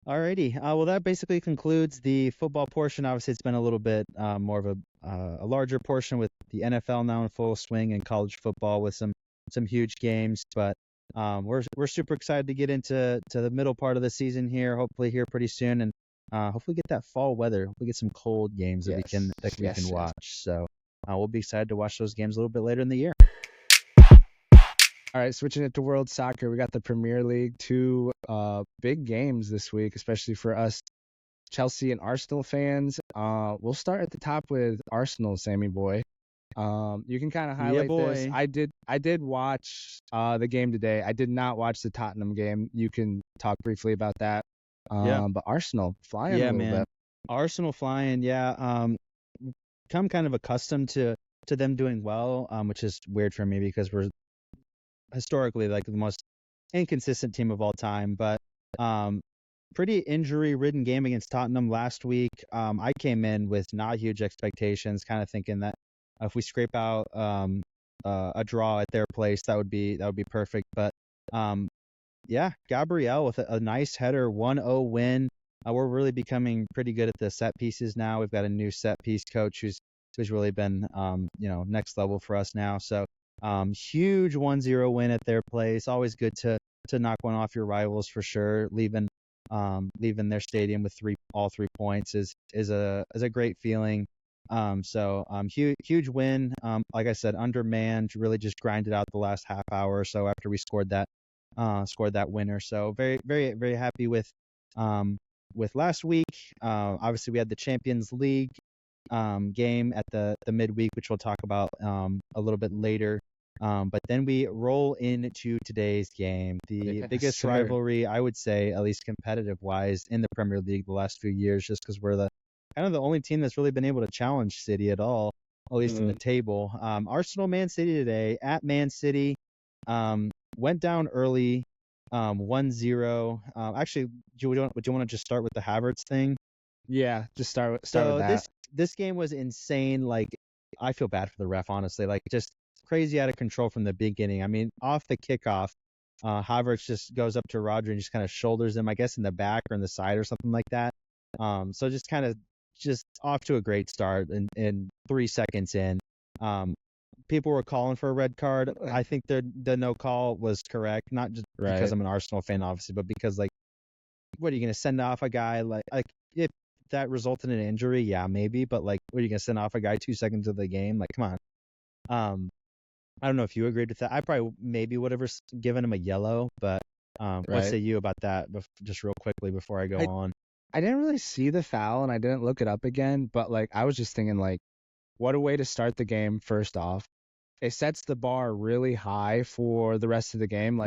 Speaker 2: Alrighty.
Speaker 1: Well, that basically concludes the football portion. Obviously, it's been a little bit more of a larger portion with the NFL now in full swing and college football with some huge games. But we're super excited to get into the middle part of the season here. Hopefully here pretty soon, and hopefully get that fall weather. Hopefully get some cold games that we can watch. So we'll be excited to watch those games a little bit later in the year.
Speaker 2: All right, switching it to World Soccer, we got the Premier League, 2 big games this week, especially for us Chelsea and Arsenal fans. We'll start at the top with Arsenal, Sammy boy. You can kind of highlight this. I did watch the game today. I did not watch the Tottenham game. You can talk briefly about that. But Arsenal flying a little bit.
Speaker 1: Arsenal flying, come kind of accustomed to them doing well, which is weird for me because we're historically like the most inconsistent team of all time. But pretty injury-ridden game against Tottenham last week. I came in with not huge expectations, kind of thinking that if we scrape out a draw at their place, that would be perfect. But yeah, Gabriel with a nice header, 1-0 win. We're really becoming pretty good at the set pieces now. We've got a new set piece coach who's really been next level for us now. So huge 1-0 win at their place. Always good to knock one off your rivals for sure. Leaving their stadium with all 3 points is a great feeling. So huge win. Like I said, undermanned, really just grinded out the last half hour or so after we scored that winner. So very, very, very happy with last week. Obviously we had the Champions League game at the midweek, which we'll talk about a little bit later. But then we roll into today's game, the biggest rivalry, I would say, at least competitive-wise, in the Premier League the last few years, just because we're kind of the only team that's really been able to challenge City at all, at least in the table. Arsenal Man City today at Man City. Went down early, 1-0. Actually, do you want to just start with the Havertz thing?
Speaker 2: Yeah, just start with that.
Speaker 1: This game was insane. Like, I feel bad for the ref, honestly. Like, just crazy out of control from the beginning. I mean, off the kickoff, Havertz just goes up to Rodri and just kind of shoulders him, I guess, in the back or in the side or something like that. So just kind of off to a great start in 3 seconds in. People were calling for a red card. I think the no call was correct, not just because I'm an Arsenal fan, obviously, but because, like, what are you going to send off a guy? Like if that resulted in an injury, yeah, maybe, but, like, what are you going to send off a guy 2 seconds of the game? Like, come on. I don't know if you agreed with that. I probably maybe would have given him a yellow, but what say you about that? Just real quickly before I go on.
Speaker 2: I didn't really see the foul, and I didn't look it up again, but, like, I was just thinking, like, what a way to start the game. First off, it sets the bar really high for the rest of the game.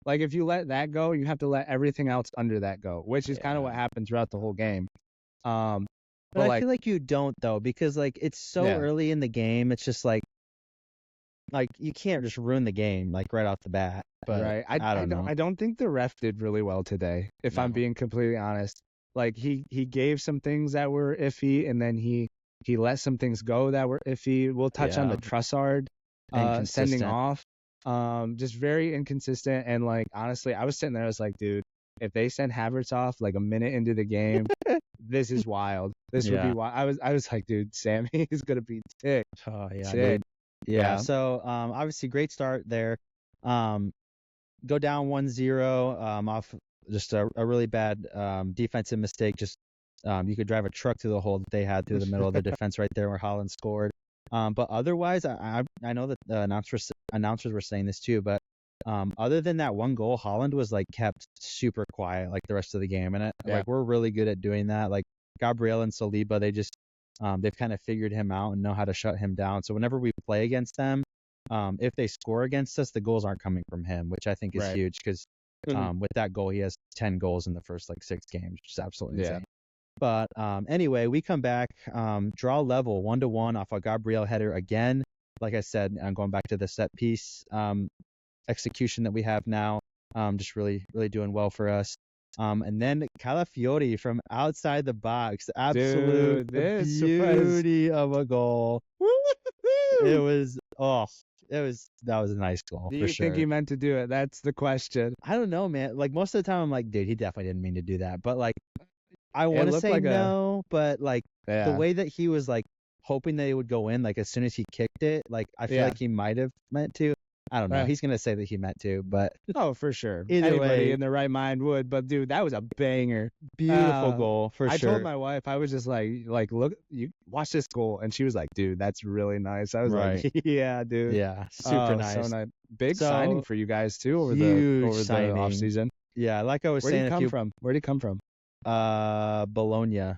Speaker 2: Like if you let that go, you have to let everything else under that go, which is kind of what happened throughout the whole game.
Speaker 1: But I feel like you don't, though, because, like, it's so early in the game. It's just like you can't just ruin the game, like, right off the bat. But I don't know.
Speaker 2: I don't think the ref did really well today, if I'm being completely honest. Like, he gave some things that were iffy, and then he let some things go that were iffy. We'll touch on the Trossard sending off. Just very inconsistent. And, like, honestly, I was sitting there, I was like, dude, if they send Havertz off like a minute into the game, this is wild. This would be wild. I was like, dude, Sammy is gonna be ticked.
Speaker 1: Oh yeah, dude. Yeah. So obviously great start there. Go down 1-0 off just a really bad defensive mistake. Just you could drive a truck through the hole that they had through the middle of the defense right there where Haaland scored. But otherwise, I know that the announcers were saying this too, but other than that one goal, Haaland was, like, kept super quiet, like, the rest of the game. And like, we're really good at doing that. Like, Gabriel and Saliba, they just they've kind of figured him out and know how to shut him down. So whenever we play against them, if they score against us, the goals aren't coming from him, which I think is huge because with that goal, he has 10 goals in the first, like, 6 games, which is absolutely insane. But anyway, we come back, draw level 1-1 off a Gabriel header again. Like I said, I'm going back to the set piece execution that we have now. Just really, really doing well for us. And then Calafiori from outside the box, absolute beauty of a goal. That was a nice goal.
Speaker 2: Do you think he meant to do it? That's the question.
Speaker 1: I don't know, man. Like, most of the time I'm like, dude, he definitely didn't mean to do that. But, like, I want to say like no, but, like, the way that he was, like, hoping that it would go in, like, as soon as he kicked it, like, I feel like he might have meant to. I don't know. He's going to say that he meant to, but.
Speaker 2: Oh, for sure.
Speaker 1: Anybody
Speaker 2: way, in their right mind would. But, dude, that was a banger.
Speaker 1: Beautiful goal, for sure.
Speaker 2: I told my wife, I was just like, look, you watch this goal. And she was like, dude, that's really nice. I was like, yeah, dude.
Speaker 1: Yeah, super nice.
Speaker 2: So nice. Big signing for you guys, too, over the offseason.
Speaker 1: Yeah, like I was saying.
Speaker 2: Where'd he come from?
Speaker 1: Bologna.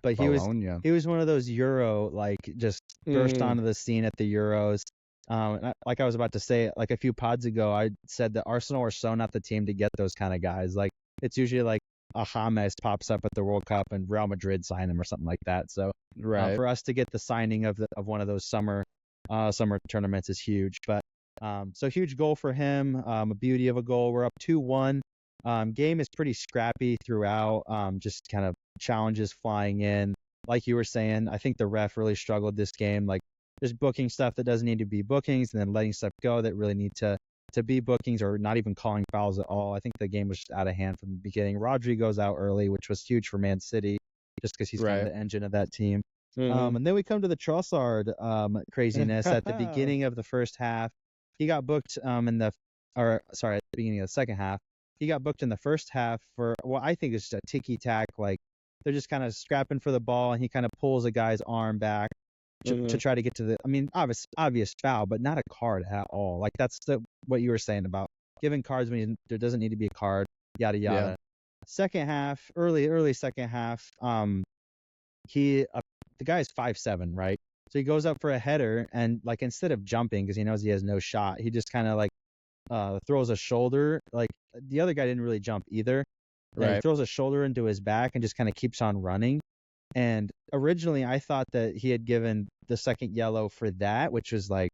Speaker 1: But he was one of those Euro, like, just burst onto the scene at the Euros. Like I was about to say, like, a few pods ago, I said that Arsenal are so not the team to get those kind of guys. Like, it's usually like a James pops up at the World Cup and Real Madrid sign him or something like that. So for us to get the signing of one of those summer tournaments is huge. But So huge goal for him. A beauty of a goal. We're up 2-1. Game is pretty scrappy throughout. Just kind of challenges flying in. Like you were saying, I think the ref really struggled this game. Like just booking stuff that doesn't need to be bookings, and then letting stuff go that really need to be bookings, or not even calling fouls at all. I think the game was just out of hand from the beginning. Rodri goes out early, which was huge for Man City, just because he's kind of the engine of that team. And then we come to the Trossard craziness at the beginning of the first half. He got booked at the beginning of the second half. He got booked in the first half for what I think is just a ticky-tack. Like, they're just kind of scrapping for the ball, and he kind of pulls a guy's arm back to try to get to the, I mean, obvious foul, but not a card at all. Like, that's what you were saying about giving cards when there doesn't need to be a card, yada, yada. Yeah. Second half, early second half, the guy is 5'7", right? So he goes up for a header, and like, instead of jumping, because he knows he has no shot, he just kind of like throws a shoulder. Like, the other guy didn't really jump either. Right. He throws a shoulder into his back and just kind of keeps on running. And originally I thought that he had given the second yellow for that, which was like,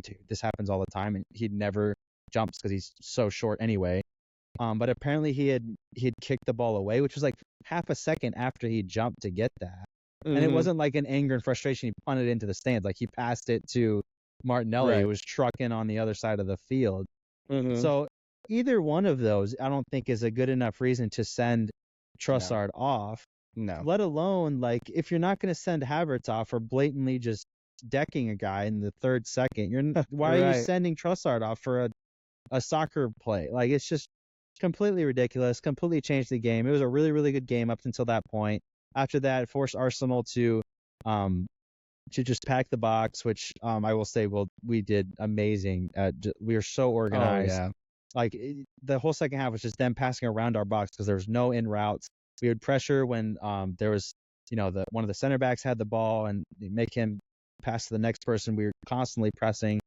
Speaker 1: dude, this happens all the time, and he'd never jumps because he's so short anyway. But apparently he'd kicked the ball away, which was like half a second after he jumped to get that. And it wasn't like an anger and frustration. He punted it into the stands. Like, he passed it to Martinelli, who was trucking on the other side of the field. So either one of those, I don't think, is a good enough reason to send Trossard off. No. Let alone, like, if you're not going to send Havertz off for blatantly just decking a guy in the third second, why are you sending Trossard off for a soccer play? Like, it's just completely ridiculous, completely changed the game. It was a really, really good game up until that point. After that, it forced Arsenal to just pack the box, which I will say, we did amazing. We were so organized. Oh, yeah. Like, the whole second half was just them passing around our box because there was no in routes. We would pressure when there was, one of the center backs had the ball, and make him pass to the next person. We were constantly pressing.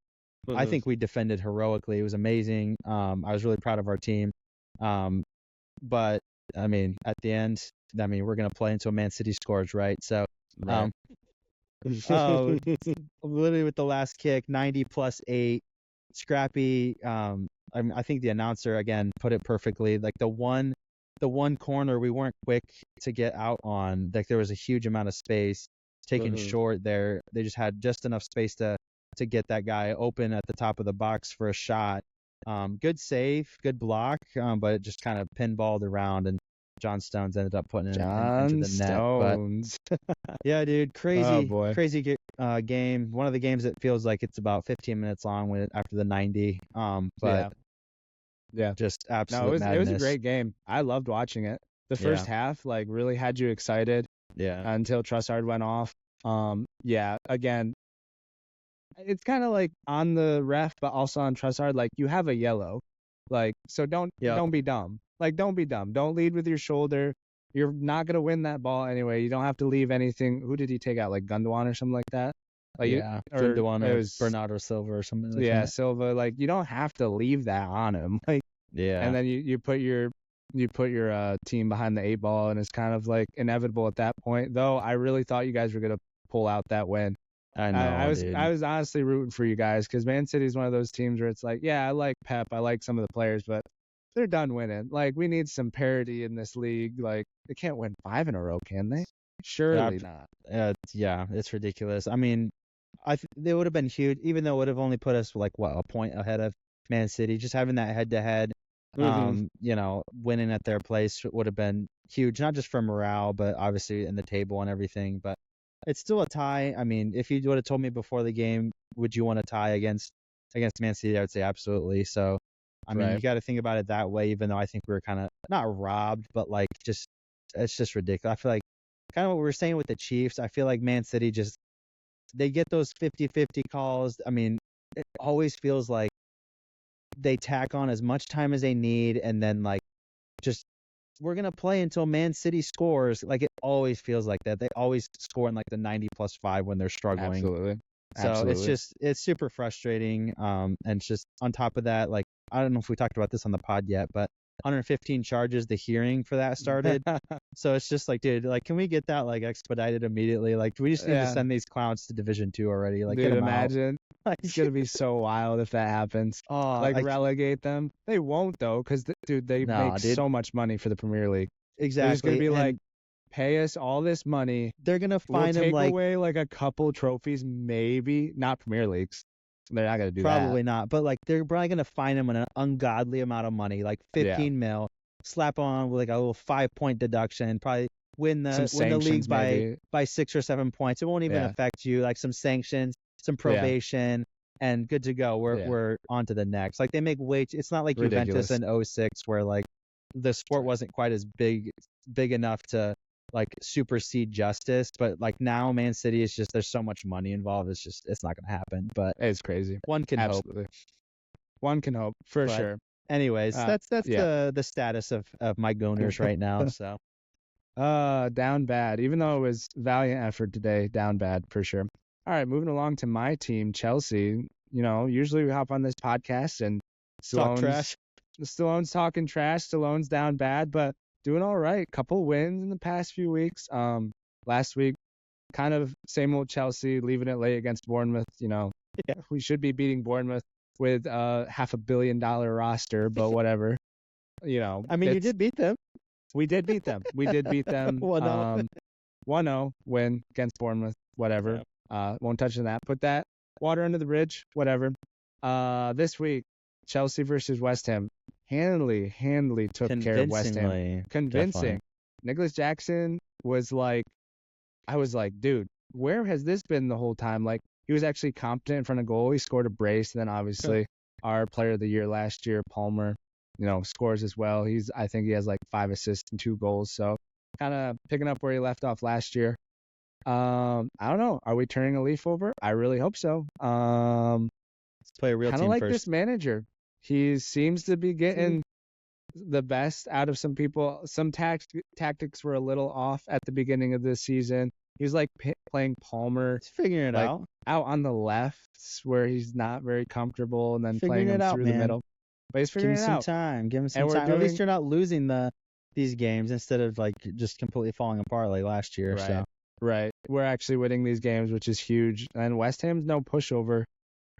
Speaker 1: I think we defended heroically. It was amazing. I was really proud of our team. But I mean, at the end, we're going to play until Man City scores, right? So, literally with the last kick, 90+8, scrappy. I think the announcer again put it perfectly. Like, the one corner we weren't quick to get out on. Like, there was a huge amount of space taken short there. They just had just enough space to get that guy open at the top of the box for a shot. Good save, good block, but it just kind of pinballed around, and John Stones ended up putting it into the net. But, yeah, dude, crazy game. One of the games that feels like it's about 15 minutes long after the 90. But yeah, just absolute madness.
Speaker 2: It was a great game. I loved watching it. The first half, like, really had you excited. Yeah. Until Trossard went off. Again, it's kind of like on the ref, but also on Trossard. Like, you have a yellow, like, so don't be dumb. Like, don't be dumb. Don't lead with your shoulder. You're not gonna win that ball anyway. You don't have to leave anything. Who did he take out? Like Gundogan or something like that. Like,
Speaker 1: Gundogan or Bernardo Silva or something like that.
Speaker 2: Silva. Like, you don't have to leave that on him. Like, and then you put your team behind the 8 ball, and it's kind of like inevitable at that point. Though I really thought you guys were gonna pull out that win.
Speaker 1: I know.
Speaker 2: I was honestly rooting for you guys, because Man City is one of those teams where it's like, I like Pep, I like some of the players, but they're done winning. Like, we need some parity in this league. Like, they can't win 5 in a row, can they? Surely not.
Speaker 1: It's ridiculous. I mean, they would have been huge, even though it would have only put us like a point ahead of Man City. Just having that head-to-head, winning at their place would have been huge, not just for morale, but obviously in the table and everything. But it's still a tie. I mean, if you would have told me before the game, would you want to tie against Man City, I would say absolutely. So, I mean, you got to think about it that way, even though I think we were kind of not robbed, but like, it's just ridiculous. I feel like kind of what we were saying with the Chiefs. I feel like Man City they get those 50-50 calls. I mean, it always feels like they tack on as much time as they need, and then like, just, we're going to play until Man City scores. Like, it always feels like that. They always score in like the 90+5 when they're struggling.
Speaker 2: Absolutely.
Speaker 1: So it's super frustrating. And it's just on top of that, like, I don't know if we talked about this on the pod yet, but 115 charges, the hearing for that started. So it's just like, dude, like, can we get that like expedited immediately? Like, we just need to send these clowns to Division 2 already. Like,
Speaker 2: dude, imagine It's gonna be so wild if that happens.
Speaker 1: Oh,
Speaker 2: Like relegate them. They won't though, because dude, they
Speaker 1: no,
Speaker 2: make
Speaker 1: dude,
Speaker 2: so much money for the Premier League. They're just gonna
Speaker 1: exactly.
Speaker 2: be like,
Speaker 1: And
Speaker 2: pay us all this money.
Speaker 1: they're gonna
Speaker 2: We'll
Speaker 1: find him
Speaker 2: take
Speaker 1: like
Speaker 2: away like a couple trophies, maybe not Premier Leagues. They're not gonna do
Speaker 1: probably not, but like they're probably gonna find him an ungodly amount of money, like
Speaker 2: that. Yeah,
Speaker 1: 15 mil, slap on with like a little 5 point deduction, probably win
Speaker 2: some
Speaker 1: the league
Speaker 2: sanctions maybe.
Speaker 1: by 6 or 7 points. It won't even
Speaker 2: Yeah,
Speaker 1: affect you. Like some sanctions, some
Speaker 2: yeah,
Speaker 1: probation, and good to go.
Speaker 2: yeah.
Speaker 1: We're on to the next. Like they make way. It's not like Juventus
Speaker 2: Ridiculous.
Speaker 1: in '06 where like the sport wasn't quite as big enough to like supersede justice, but like now Man City is just, there's so much money involved. It's not gonna happen. But
Speaker 2: It's crazy.
Speaker 1: one can hope.
Speaker 2: Absolutely. One can hope for
Speaker 1: But
Speaker 2: sure.
Speaker 1: anyways, that's
Speaker 2: Yeah.
Speaker 1: the status of my Gooners right now. So
Speaker 2: Down bad. Even though it was valiant effort today, down bad for sure. All right, moving along to my team, Chelsea. You know, usually we hop on this podcast and
Speaker 1: talk trash.
Speaker 2: Stallone's talking trash. Stallone's down bad, but doing all right. Couple wins in the past few weeks. Last week, kind of same old Chelsea, leaving it late against Bournemouth. You know,
Speaker 1: Yeah.
Speaker 2: we should be beating Bournemouth with a $500 million roster, but whatever. You know,
Speaker 1: I mean, you did beat them.
Speaker 2: we did beat them. We did beat them.
Speaker 1: 1-0.
Speaker 2: 1-0 win against Bournemouth. Whatever. Won't touch on that. Put that water under the bridge. Whatever. This week, Chelsea versus West Ham. Handily took care of West Ham. Convincing.
Speaker 1: Definitely.
Speaker 2: Nicholas Jackson was like, I was like, dude, where has this been the whole time? Like, he was actually competent in front of goal. He scored a brace. And then obviously our player of the year last year, Palmer, you know, scores as well. I think he has like 5 assists and 2 goals. So kind of picking up where he left off last year. I don't know. Are we turning a leaf over? I really hope so.
Speaker 1: Let's play a real
Speaker 2: Kind
Speaker 1: team
Speaker 2: of like
Speaker 1: first.
Speaker 2: this manager. He seems to be getting the best out of some people. Some tactics were a little off at the beginning of this season. He was like playing Palmer
Speaker 1: He's figuring it
Speaker 2: like,
Speaker 1: out.
Speaker 2: out on the left where he's not very comfortable, and then
Speaker 1: Figuring
Speaker 2: playing
Speaker 1: it
Speaker 2: him
Speaker 1: out,
Speaker 2: through
Speaker 1: man.
Speaker 2: the middle. But he's
Speaker 1: Give
Speaker 2: figuring
Speaker 1: him
Speaker 2: it
Speaker 1: some
Speaker 2: out.
Speaker 1: time. Give him some
Speaker 2: And we're
Speaker 1: time. At least
Speaker 2: doing-
Speaker 1: you're not losing these games instead of like just completely falling apart like last year.
Speaker 2: Right.
Speaker 1: So
Speaker 2: Right. We're actually winning these games, which is huge. And West Ham's no pushover.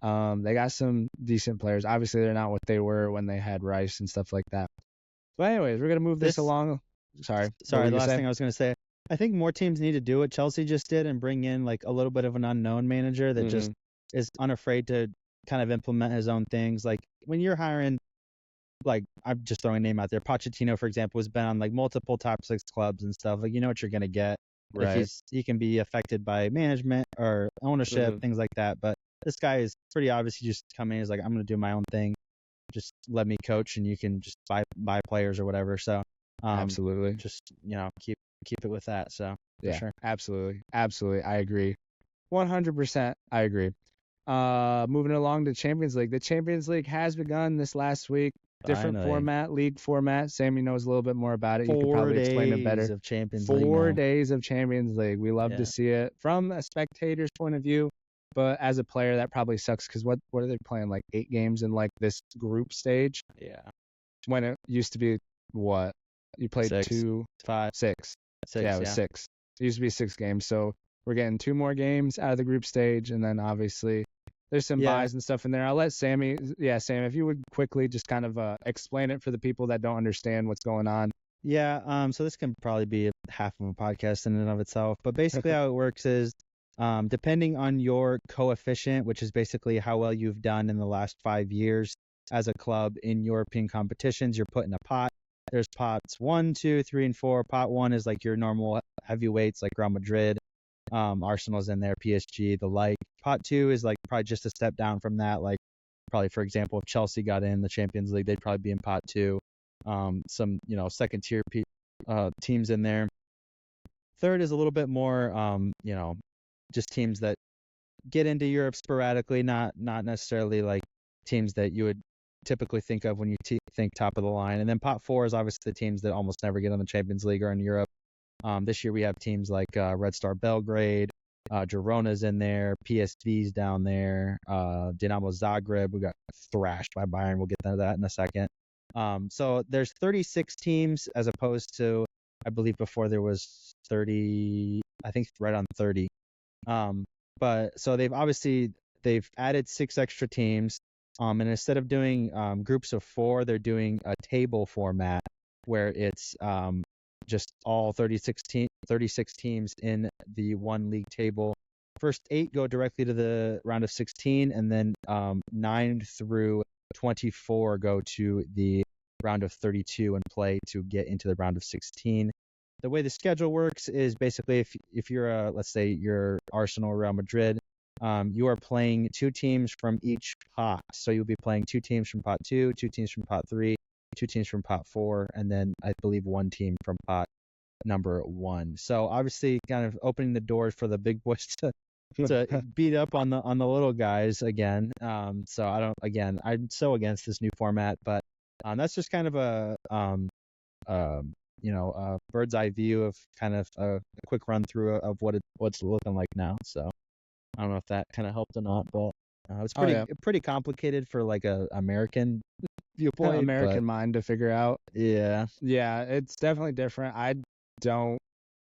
Speaker 2: They got some decent players. Obviously, they're not what they were when they had Rice and stuff like that. But anyways, we're gonna move this along. Sorry. What were
Speaker 1: Sorry,
Speaker 2: you
Speaker 1: the last
Speaker 2: saying?
Speaker 1: thing I was going to say. I think more teams need to do what Chelsea just did and bring in like a little bit of an unknown manager that just is unafraid to kind of implement his own things. Like when you're hiring, like I'm just throwing a name out there, Pochettino, for example, has been on like multiple top 6 clubs and stuff. Like you know what you're going to get.
Speaker 2: Right.
Speaker 1: If he can be affected by management or ownership, things like that. But this guy is pretty obviously just coming in. He's like, I'm going to do my own thing. Just let me coach, and you can just buy players or whatever. So
Speaker 2: Absolutely.
Speaker 1: just keep it with that. So for
Speaker 2: Yeah.
Speaker 1: sure.
Speaker 2: Absolutely. I agree. 100%. I agree. Moving along to Champions League. The Champions League has begun this last week. Different
Speaker 1: Finally.
Speaker 2: format, league format. Sammy knows a little bit more about it. You could
Speaker 1: 4
Speaker 2: probably
Speaker 1: days
Speaker 2: explain it better.
Speaker 1: of Champions League.
Speaker 2: 4
Speaker 1: now.
Speaker 2: days of Champions League. We love
Speaker 1: Yeah.
Speaker 2: to see it from a spectator's point of view, but as a player, that probably sucks because what are they playing, like 8 games in like this group stage?
Speaker 1: Yeah.
Speaker 2: When it used to be what? You played
Speaker 1: 6,
Speaker 2: 2,
Speaker 1: 5,
Speaker 2: 6.
Speaker 1: 6.
Speaker 2: Yeah, it was 6. It used to be 6 games, so we're getting 2 more games out of the group stage, and then obviously there's some
Speaker 1: Yeah.
Speaker 2: buys and stuff in there. I'll let Sam, if you would quickly just kind of explain it for the people that don't understand what's going on.
Speaker 1: Yeah. So this can probably be half of a podcast in and of itself. But basically, how it works is, depending on your coefficient, which is basically how well you've done in the last 5 years as a club in European competitions, you're put in a pot. There's pots 1, 2, 3, and 4. Pot 1 is like your normal heavyweights, like Real Madrid. Arsenal's in there, PSG, the like. Pot 2 is like probably just a step down from that. Like probably, for example, if Chelsea got in the Champions League, they'd probably be in pot 2. Some second tier teams in there. Third is a little bit more just teams that get into Europe sporadically, not necessarily like teams that you would typically think of when you think top of the line. And then pot 4 is obviously the teams that almost never get on the Champions League or in Europe. This year we have teams like Red Star Belgrade, Girona's in there, PSV's down there, Dinamo Zagreb. We got thrashed by Bayern. We'll get to that in a second. So there's 36 teams as opposed to, I believe before there was 30, I think right on 30. But so they've obviously they've added 6 extra teams. And instead of doing groups of 4, they're doing a table format where it's just all 36 teams in the one league table. First 8 go directly to the round of 16, and then 9 through 24 go to the round of 32 and play to get into the round of 16. The way the schedule works is basically if you're let's say you're Arsenal or Real Madrid, you are playing 2 teams from each pot. So you'll be playing 2 teams from pot 2, 2 teams from pot 3, 2 teams from pot 4, and then I believe 1 team from pot number 1. So obviously kind of opening the doors for the big boys to beat up on the little guys again. So I'm so against this new format, but that's just kind of a bird's eye view of kind of a quick run through of what's looking like now. So I don't know if that kind of helped or not, but it's pretty complicated for like a American viewpoint,
Speaker 2: American mind to figure out.
Speaker 1: Yeah,
Speaker 2: it's definitely different. I don't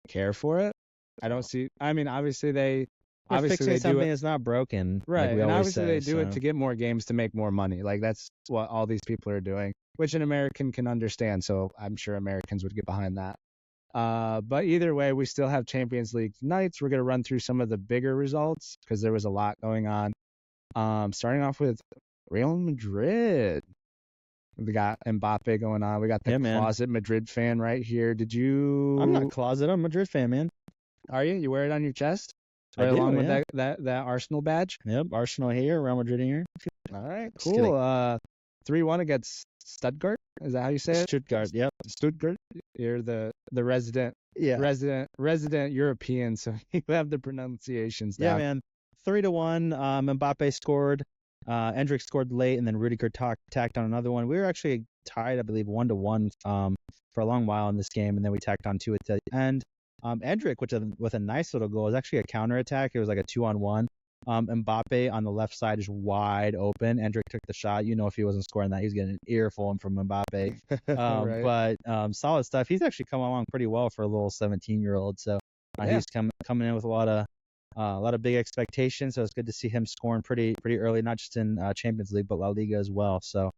Speaker 2: care for it. I don't see. I mean, obviously they
Speaker 1: fixing something
Speaker 2: do it.
Speaker 1: that's not broken,
Speaker 2: Right,
Speaker 1: like
Speaker 2: and obviously
Speaker 1: say,
Speaker 2: they do it to get more games to make more money. Like that's what all these people are doing, which an American can understand. So I'm sure Americans would get behind that. But either way, we still have Champions League nights. We're going to run through some of the bigger results because there was a lot going on. Starting off with Real Madrid. We got Mbappe going on. We got the closet Madrid fan right here. Did you?
Speaker 1: I'm not closet. I'm a Madrid fan, man.
Speaker 2: Are you? You wear it on your chest?
Speaker 1: Right
Speaker 2: along with that Arsenal badge?
Speaker 1: Yep, Arsenal here, Real Madrid here.
Speaker 2: All right, cool. 3-1 against Stuttgart. Is that how you say it?
Speaker 1: Stuttgart, yep.
Speaker 2: Stuttgart. You're the resident European, so you have the pronunciations down.
Speaker 1: Yeah, man. 3-1. Mbappe scored. Endrick scored late, and then Rudiger tacked on another one. We were actually tied, I believe, 1-1 for a long while in this game, and then we tacked on 2 at the end. Endrick, with a nice little goal, it was actually a counter attack. It was like a 2-on-1. Mbappe on the left side is wide open. Endrick took the shot. If he wasn't scoring that, he was getting an earful from Mbappe.
Speaker 2: Right.
Speaker 1: But solid stuff. He's actually come along pretty well for a little 17-year-old. So he's coming in with a lot of big expectations. So it's good to see him scoring pretty early, not just in Champions League but La Liga as well. So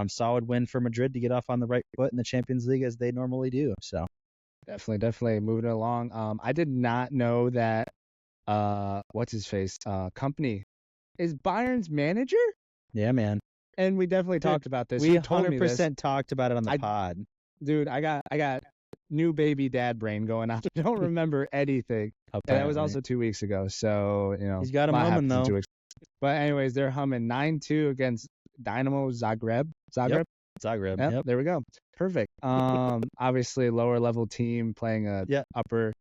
Speaker 1: solid win for Madrid to get off on the right foot in the Champions League as they normally do. So.
Speaker 2: Definitely moving along. I did not know that what's his face Kompany is Bayern's manager.
Speaker 1: Yeah, man.
Speaker 2: And we definitely talked about this.
Speaker 1: We 100% talked about it on the pod.
Speaker 2: Dude, I got new baby dad brain going on. I don't remember anything. And that was also 2 weeks ago. So
Speaker 1: he's got him humming though.
Speaker 2: But anyways, they're humming 9-2 against Dynamo Zagreb.
Speaker 1: Zagreb.
Speaker 2: Yep. There we go. Perfect. Obviously lower level team playing a upper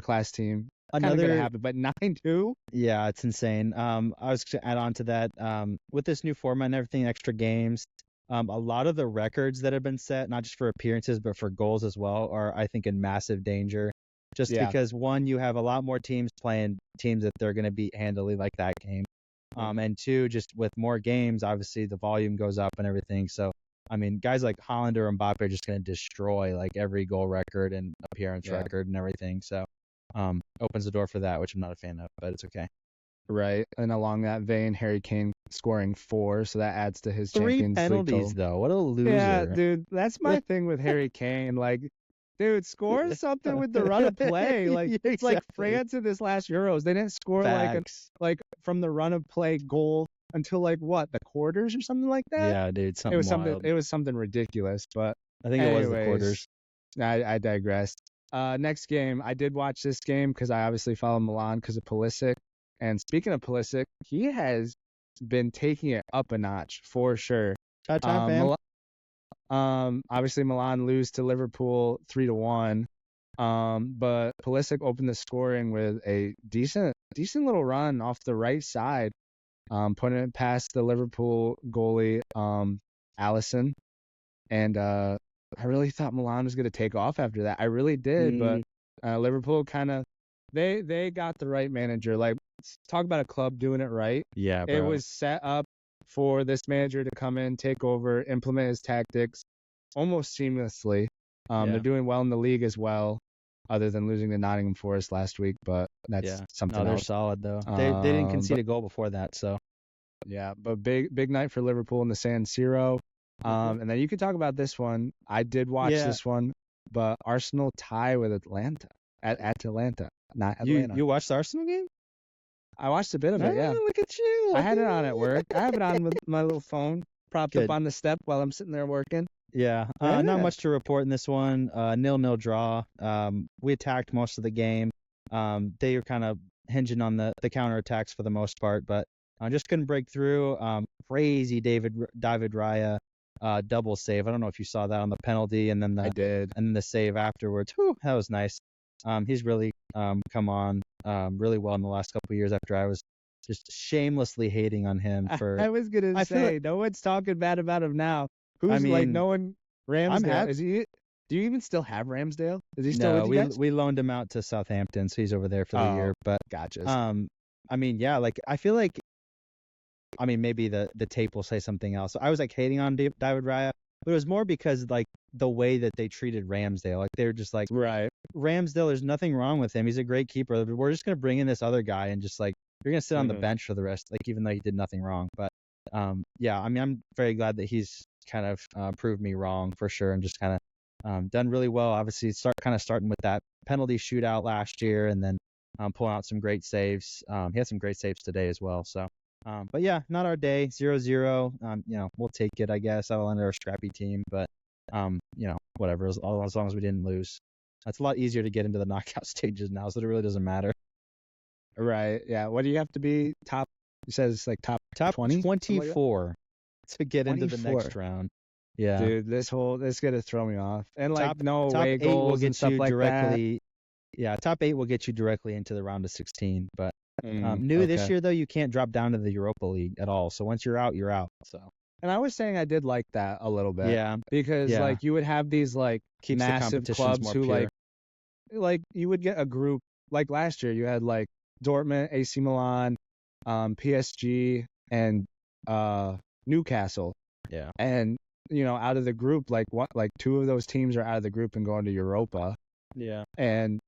Speaker 2: class team. Another gonna happen, but 9-2.
Speaker 1: Yeah, it's insane. I was to add on to that. With this new format and everything, extra games, a lot of the records that have been set, not just for appearances but for goals as well, are I think in massive danger. Just because one, you have a lot more teams playing teams that they're going to beat handily like that game, and two, just with more games, obviously the volume goes up and everything. So. I mean, guys like Haaland or Mbappe are just going to destroy like every goal record and appearance record and everything. So opens the door for that, which I'm not a fan of, but it's okay.
Speaker 2: Right. And along that vein, Harry Kane scoring 4, so that adds to his
Speaker 1: 3
Speaker 2: Champions
Speaker 1: penalties,
Speaker 2: League
Speaker 1: though. What a loser.
Speaker 2: Yeah, dude, that's my thing with Harry Kane. Like, dude, score something with the run of play. Like it's like France in this last Euros. They didn't score like from the run of play goal until like what, the quarters or something like that.
Speaker 1: Yeah, dude,
Speaker 2: it was something ridiculous, but
Speaker 1: I think it was the quarters.
Speaker 2: I digress. Next game, I did watch this game because I obviously follow Milan because of Pulisic. And speaking of Pulisic, he has been taking it up a notch for sure. Obviously Milan lose to Liverpool 3-1. But Pulisic opened the scoring with a decent little run off the right side. Putting it past the Liverpool goalie, Alisson. And I really thought Milan was going to take off after that. I really did, but Liverpool kind of they got the right manager. Like, talk about a club doing it right.
Speaker 1: Yeah, bro.
Speaker 2: It was set up for this manager to come in, take over, implement his tactics almost seamlessly. They're doing well in the league as well, other than losing to Nottingham Forest last week, but that's something else.
Speaker 1: They're solid, though. They didn't concede a goal before that, so.
Speaker 2: Yeah, but big night for Liverpool in the San Siro. And then you can talk about this one. I did watch
Speaker 1: Yeah.
Speaker 2: this one, but Arsenal tie with Atlanta at Atlanta, not
Speaker 1: You
Speaker 2: Atlanta.
Speaker 1: watched the Arsenal game?
Speaker 2: I watched a bit of it. Yeah,
Speaker 1: Look at you.
Speaker 2: I had it on at work. I have it on with my little phone propped
Speaker 1: Good.
Speaker 2: up on the step while I'm sitting there working.
Speaker 1: Yeah,
Speaker 2: Yeah.
Speaker 1: not much to report in this one. 0-0 draw. We attacked most of the game. They were kind of hinging on the counterattacks for the most part, but just couldn't break through. Crazy David Raya double save. I don't know if you saw that on the penalty, and then
Speaker 2: I did.
Speaker 1: and then the save afterwards. Whew, that was nice. He's really come on really well in the last couple of years after I was just shamelessly hating on him for.
Speaker 2: I was gonna
Speaker 1: I feel
Speaker 2: say
Speaker 1: like-
Speaker 2: no one's talking bad about him now. Who's
Speaker 1: I
Speaker 2: like
Speaker 1: mean,
Speaker 2: no one? Ramsdale.
Speaker 1: happy-
Speaker 2: Is he? Do you even still have Ramsdale? Is he still
Speaker 1: No,
Speaker 2: with you guys?
Speaker 1: we loaned him out to Southampton, so he's over there for the
Speaker 2: Oh.
Speaker 1: year. But
Speaker 2: Gotcha.
Speaker 1: I mean, yeah, like I feel like, I mean, maybe the tape will say something else. I was like hating on David Raya, but it was more because like the way that they treated Ramsdale. Like they were just like,
Speaker 2: right.
Speaker 1: Ramsdale, there's nothing wrong with him. He's a great keeper. We're just gonna bring in this other guy and just like you're gonna sit on the
Speaker 2: Mhm.
Speaker 1: bench for the rest, like even though he did nothing wrong. But yeah, I mean, I'm very glad that he's kind of proved me wrong for sure, and just kind of done really well. Obviously, starting with that penalty shootout last year, and then pulling out some great saves. He had some great saves today as well. So, but yeah, not our day. 0-0. You know, we'll take it, I guess. I'll enter a scrappy team, but you know, whatever. As long as we didn't lose. It's a lot easier to get into the knockout stages now, so it really doesn't matter.
Speaker 2: Right. Yeah. What do you have to be top? It says like top 20?
Speaker 1: 24 to get into the
Speaker 2: 24.
Speaker 1: next round. Yeah.
Speaker 2: Dude, this gonna throw me off. And like
Speaker 1: Top-
Speaker 2: no
Speaker 1: top
Speaker 2: away
Speaker 1: 8 will
Speaker 2: goals
Speaker 1: get
Speaker 2: and stuff
Speaker 1: you
Speaker 2: like
Speaker 1: directly. Yeah, top 8 will get you directly into the round of 16. But
Speaker 2: that.
Speaker 1: new this
Speaker 2: Okay.
Speaker 1: year though, you can't drop down to the Europa League at all. So once you're out, you're out. So
Speaker 2: And I was saying I did like that a little bit.
Speaker 1: yeah,
Speaker 2: Because
Speaker 1: Yeah.
Speaker 2: like you would have these like
Speaker 1: keeps the
Speaker 2: massive
Speaker 1: competitions
Speaker 2: clubs
Speaker 1: more
Speaker 2: who
Speaker 1: pure.
Speaker 2: like you would get a group like last year you had like Dortmund, AC Milan, PSG, and Newcastle.
Speaker 1: Yeah.
Speaker 2: And you know, out of the group, like two of those teams are out of the group and going to Europa.
Speaker 1: Yeah.
Speaker 2: And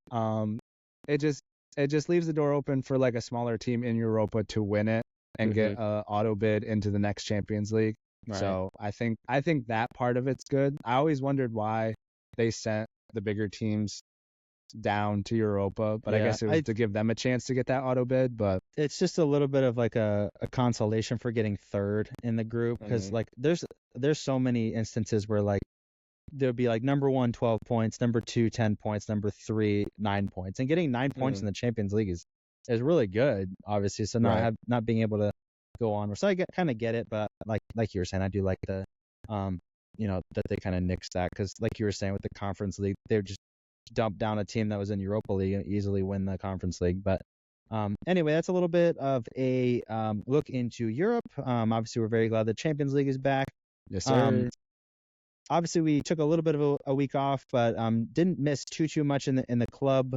Speaker 2: it just leaves the door open for like a smaller team in Europa to win it and get a auto bid into the next Champions League.
Speaker 1: Right.
Speaker 2: So I think that part of it's good. I always wondered why they sent the bigger teams down to Europa, but I
Speaker 1: Yeah,
Speaker 2: guess it was to give them a chance to get that auto bid. But
Speaker 1: it's just a little bit of like a consolation for getting third in the group because
Speaker 2: Mhm.
Speaker 1: like there's so many instances where like there'll be like number 1 12 points, number 2 10 points, number 3 9 points, and getting 9 points in the Champions League is really good, obviously. So
Speaker 2: Right.
Speaker 1: not being able to go on, so I kind of get it, but like you were saying, I do like the you know that they kind of nixed that because like you were saying with the Conference League, they're just dump down a team that was in Europa League and easily win the Conference League. But anyway, that's a little bit of a look into Europe. Obviously, we're very glad the Champions League is back.
Speaker 2: yes, sir.
Speaker 1: Obviously, we took a little bit of a week off, but didn't miss too much in the club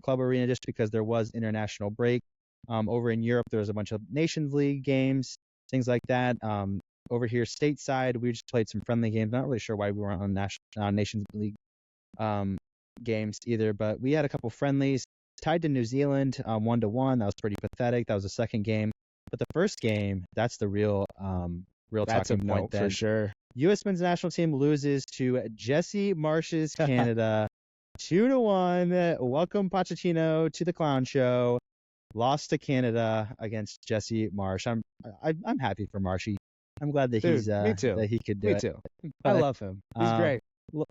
Speaker 1: arena just because there was international break. Over in Europe, there was a bunch of Nations League games, things like that. Over here, stateside, we just played some friendly games. Not really sure why we weren't on Nations League games either, but we had a couple friendlies tied to New Zealand 1-1. That was pretty pathetic. That was the second game, but the first game, that's the real
Speaker 2: That's a
Speaker 1: talking point
Speaker 2: note
Speaker 1: then.
Speaker 2: for sure.
Speaker 1: U.S. men's national team loses to Jesse Marsh's Canada 2-1. Welcome Pochettino to the clown show. Lost to Canada against Jesse Marsh. I'm happy for Marshy. I'm glad that
Speaker 2: Dude,
Speaker 1: he's
Speaker 2: me too.
Speaker 1: that he could do
Speaker 2: Me
Speaker 1: it.
Speaker 2: too. I
Speaker 1: But,
Speaker 2: love him. He's great.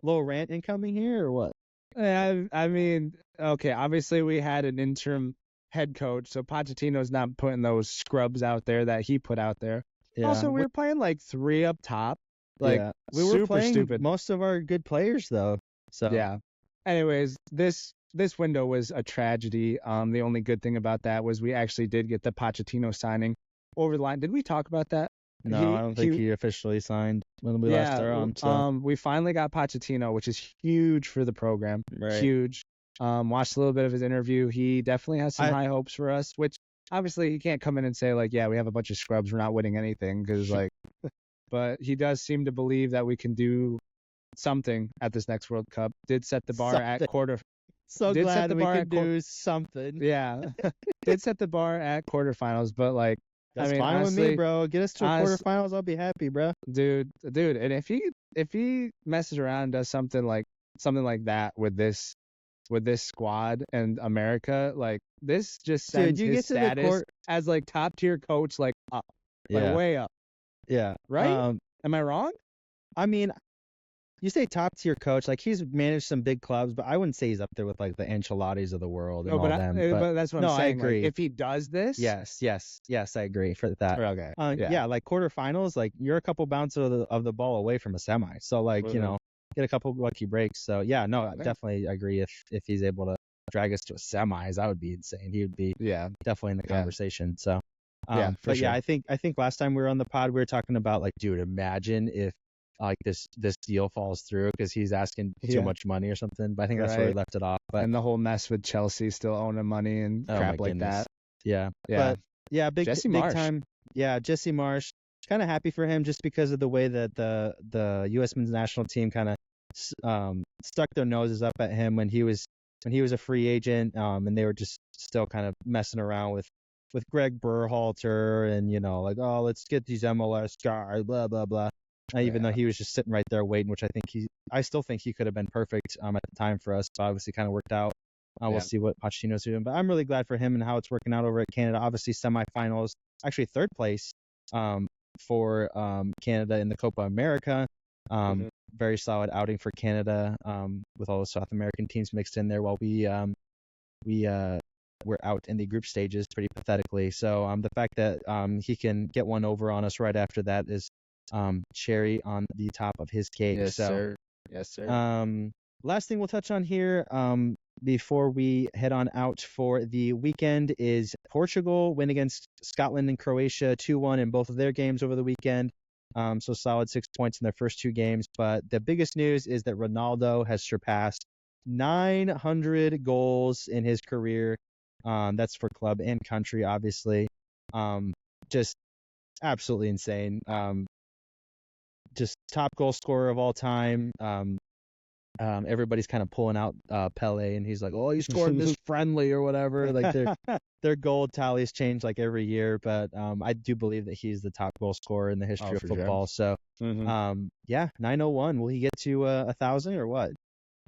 Speaker 1: Little rant incoming here or what?
Speaker 2: I mean, okay, obviously we had an interim head coach, so Pochettino's not putting those scrubs out there that he put out there.
Speaker 1: Yeah.
Speaker 2: Also, we were playing like 3 up top. Like,
Speaker 1: yeah. We were
Speaker 2: super
Speaker 1: playing
Speaker 2: stupid.
Speaker 1: most of our good players though. So
Speaker 2: Yeah. Anyways, this window was a tragedy. The only good thing about that was we actually did get the Pochettino signing over the line. Did we talk about that?
Speaker 1: No, I don't think he officially signed when we last were on. So.
Speaker 2: We finally got Pochettino, which is huge for the program.
Speaker 1: Right.
Speaker 2: Huge. Watched a little bit of his interview. He definitely has some high hopes for us, which obviously he can't come in and say like, yeah, we have a bunch of scrubs, we're not winning anything, because like, but he does seem to believe that we can do something at this next World Cup. Did set the bar at
Speaker 1: Something. So
Speaker 2: did set
Speaker 1: glad
Speaker 2: the
Speaker 1: we
Speaker 2: bar
Speaker 1: could
Speaker 2: at
Speaker 1: do something.
Speaker 2: yeah, did set the bar at quarterfinals, but like
Speaker 1: That's
Speaker 2: I mean,
Speaker 1: fine with me,
Speaker 2: honestly,
Speaker 1: bro. Get us to a
Speaker 2: honest-
Speaker 1: quarterfinals, I'll be happy, bro.
Speaker 2: dude, and if he messes around and does something like that with this squad and America, like this just
Speaker 1: Dude,
Speaker 2: sends
Speaker 1: you
Speaker 2: his
Speaker 1: get to the
Speaker 2: status
Speaker 1: court.
Speaker 2: as like top tier coach like up, like
Speaker 1: Yeah,
Speaker 2: way up,
Speaker 1: yeah.
Speaker 2: right? Am I wrong?
Speaker 1: I mean, you say top tier coach, like he's managed some big clubs, but I wouldn't say he's up there with like the Ancelottis of the world and
Speaker 2: No,
Speaker 1: all them. But
Speaker 2: but that's what
Speaker 1: no,
Speaker 2: I'm saying.
Speaker 1: I agree.
Speaker 2: Like, if he does this,
Speaker 1: Yes, I agree for that.
Speaker 2: okay,
Speaker 1: Yeah, like quarterfinals, like you're a couple bounces of the ball away from a semi. So like,
Speaker 2: Mhm.
Speaker 1: get a couple lucky breaks. So yeah, no, I
Speaker 2: Yeah.
Speaker 1: definitely agree. If he's able to drag us to a semis, that would be insane. He would be
Speaker 2: yeah,
Speaker 1: definitely in the
Speaker 2: Yeah.
Speaker 1: conversation. So
Speaker 2: Yeah, for
Speaker 1: but yeah,
Speaker 2: sure.
Speaker 1: I think last time we were on the pod, we were talking about like, dude, imagine if like this deal falls through because he's asking too
Speaker 2: Yeah.
Speaker 1: much money or something. But I think that's where we
Speaker 2: Right.
Speaker 1: left it off. But
Speaker 2: And the whole mess with Chelsea still owning money and
Speaker 1: oh
Speaker 2: crap
Speaker 1: my
Speaker 2: like
Speaker 1: goodness.
Speaker 2: that.
Speaker 1: Yeah.
Speaker 2: Yeah.
Speaker 1: But yeah,
Speaker 2: Jesse
Speaker 1: big
Speaker 2: Marsch.
Speaker 1: time. Yeah, Jesse Marsch. Kind of happy for him just because of the way that the U.S. men's national team kind of stuck their noses up at him when he was a free agent, and they were just still kind of messing around with Greg Berhalter and like, oh, let's get these MLS guys, blah blah blah. Even though he was just sitting right there waiting, which I still think he could have been perfect at the time for us, but obviously kind of worked out. We'll see what Pochettino's doing, but I'm really glad for him and how it's working out over at Canada. Obviously, semifinals, actually third place for Canada in the Copa America. Very solid outing for Canada with all the South American teams mixed in there, while we're out in the group stages pretty pathetically. So the fact that he can get one over on us right after that is cherry on the top of his cake.
Speaker 2: Yes,
Speaker 1: so,
Speaker 2: sir. Yes, sir.
Speaker 1: Last thing we'll touch on here before we head on out for the weekend is Portugal win against Scotland and Croatia 2-1 in both of their games over the weekend. So solid 6 points in their first two games. But the biggest news is that Ronaldo has surpassed 900 goals in his career. That's for club and country, obviously. Just absolutely insane. Just top goal scorer of all time. Everybody's kind of pulling out Pele, and he's like, "Oh, he scored this friendly or whatever." Like their goal tallies change like every year, but I do believe that he's the top goal scorer in the history of
Speaker 2: for
Speaker 1: football.
Speaker 2: sure.
Speaker 1: So, yeah, 901. Will he get to 1,000 or what?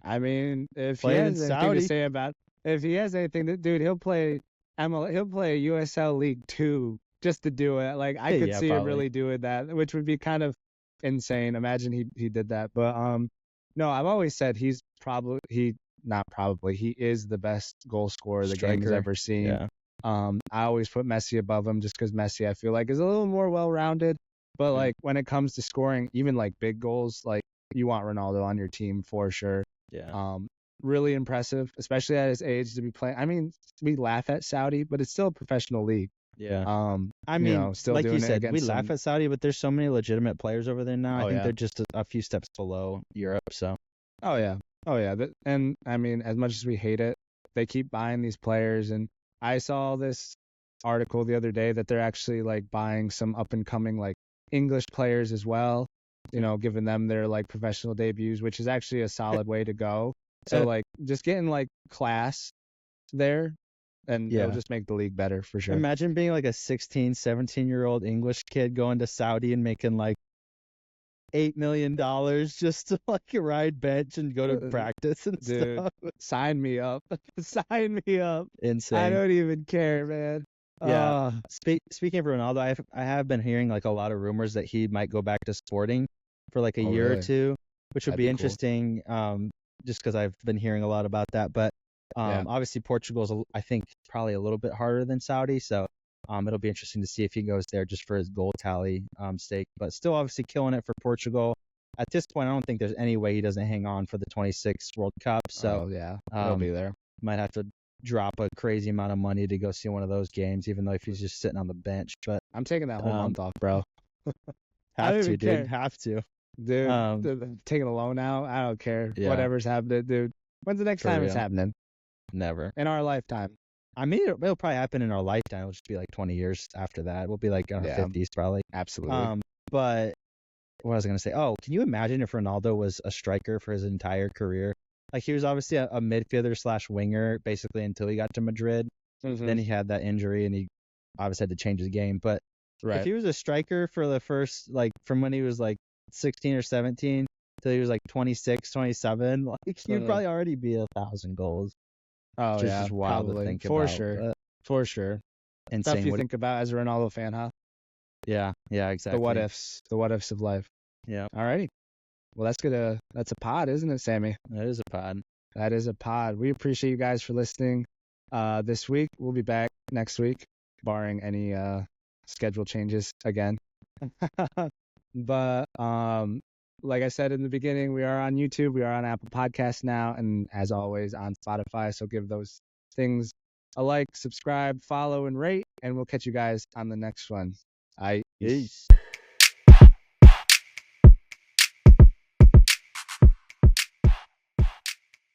Speaker 2: I mean, if he
Speaker 1: Playing in
Speaker 2: has anything
Speaker 1: Saudi.
Speaker 2: to say about, if he has anything to, dude, he'll play he'll play USL League 2 just to do it. Like I could
Speaker 1: Yeah,
Speaker 2: see him
Speaker 1: probably.
Speaker 2: really doing that, which would be kind of insane. Imagine he did that. But no, I've always said he is the best goal scorer the game has
Speaker 1: Striker.
Speaker 2: ever seen.
Speaker 1: Yeah.
Speaker 2: I always put Messi above him just because Messi, I feel like, is a little more well-rounded. But like when it comes to scoring, even like big goals, like you want Ronaldo on your team for sure.
Speaker 1: Yeah.
Speaker 2: Really impressive, especially at his age to be playing. I mean, we laugh at Saudi, but it's still a professional league.
Speaker 1: Yeah. I mean,
Speaker 2: still
Speaker 1: like
Speaker 2: doing
Speaker 1: you
Speaker 2: it
Speaker 1: said, we
Speaker 2: against
Speaker 1: laugh
Speaker 2: some-
Speaker 1: at Saudi, but there's so many legitimate players over there now. I
Speaker 2: Oh,
Speaker 1: think
Speaker 2: yeah.
Speaker 1: they're just a few steps below Europe. So
Speaker 2: Oh yeah. And I mean, as much as we hate it, they keep buying these players. And I saw this article the other day that they're actually like buying some up and coming like English players as well. Giving them their like professional debuts, which is actually a solid way to go. So like just getting like class there, and
Speaker 1: Yeah.
Speaker 2: it'll just make the league better for sure.
Speaker 1: imagine being like a 16, 17-year-old English kid going to Saudi and making like $8 million just to like ride bench and go to practice and
Speaker 2: Dude,
Speaker 1: stuff.
Speaker 2: sign me up. Sign me up.
Speaker 1: Insane.
Speaker 2: I don't even care, man.
Speaker 1: Yeah. Speaking of Ronaldo, I have been hearing like a lot of rumors that he might go back to Sporting for like a
Speaker 2: Oh,
Speaker 1: year or
Speaker 2: really?
Speaker 1: two, which would
Speaker 2: That'd
Speaker 1: be
Speaker 2: be cool.
Speaker 1: interesting. Just because I've been hearing a lot about that. But
Speaker 2: Yeah.
Speaker 1: obviously Portugal's I think probably a little bit harder than Saudi, so it'll be interesting to see if he goes there just for his goal tally sake. But still, obviously killing it for Portugal. At this point, I don't think there's any way he doesn't hang on for the 26 World Cup. So
Speaker 2: yeah, he'll be there.
Speaker 1: might have to drop a crazy amount of money to go see one of those games, even though if he's just sitting on the bench. But
Speaker 2: I'm taking that whole month off, bro. I
Speaker 1: have
Speaker 2: don't
Speaker 1: to,
Speaker 2: even
Speaker 1: dude.
Speaker 2: care.
Speaker 1: Have to.
Speaker 2: Dude, taking a loan out. I don't care.
Speaker 1: Yeah.
Speaker 2: Whatever's happening, dude. When's the next
Speaker 1: For
Speaker 2: time it's
Speaker 1: real.
Speaker 2: happening?
Speaker 1: Never.
Speaker 2: In our lifetime.
Speaker 1: I mean, it'll probably happen in our lifetime. It'll just be like 20 years after that. We'll be like in our
Speaker 2: Yeah.
Speaker 1: 50s probably.
Speaker 2: Absolutely.
Speaker 1: But what was I going to say? Oh, can you imagine if Ronaldo was a striker for his entire career? Like he was obviously a midfielder / winger basically until he got to Madrid.
Speaker 2: Mhm.
Speaker 1: Then he had that injury and he obviously had to change his game. But
Speaker 2: Right.
Speaker 1: If he was a striker for the first, like, from when he was like 16 or 17 till he was like 26, 27, like, he would probably already be 1,000 goals.
Speaker 2: Oh,
Speaker 1: Which is
Speaker 2: yeah,
Speaker 1: just wild to
Speaker 2: probably.
Speaker 1: think
Speaker 2: For
Speaker 1: about.
Speaker 2: sure.
Speaker 1: But
Speaker 2: For sure.
Speaker 1: insane.
Speaker 2: Stuff you think about as a Ronaldo fan, huh?
Speaker 1: Yeah, exactly.
Speaker 2: The what ifs of life.
Speaker 1: Yeah,
Speaker 2: Alrighty. Well, that's a pod, isn't it, Sammy?
Speaker 1: that is a pod.
Speaker 2: That is a pod. We appreciate you guys for listening this week. We'll be back next week, barring any schedule changes again. But like I said in the beginning, we are on YouTube, we are on Apple Podcasts now, and as always on Spotify. So give those things a like, subscribe, follow, and rate, and we'll catch you guys on the next one.
Speaker 1: Peace.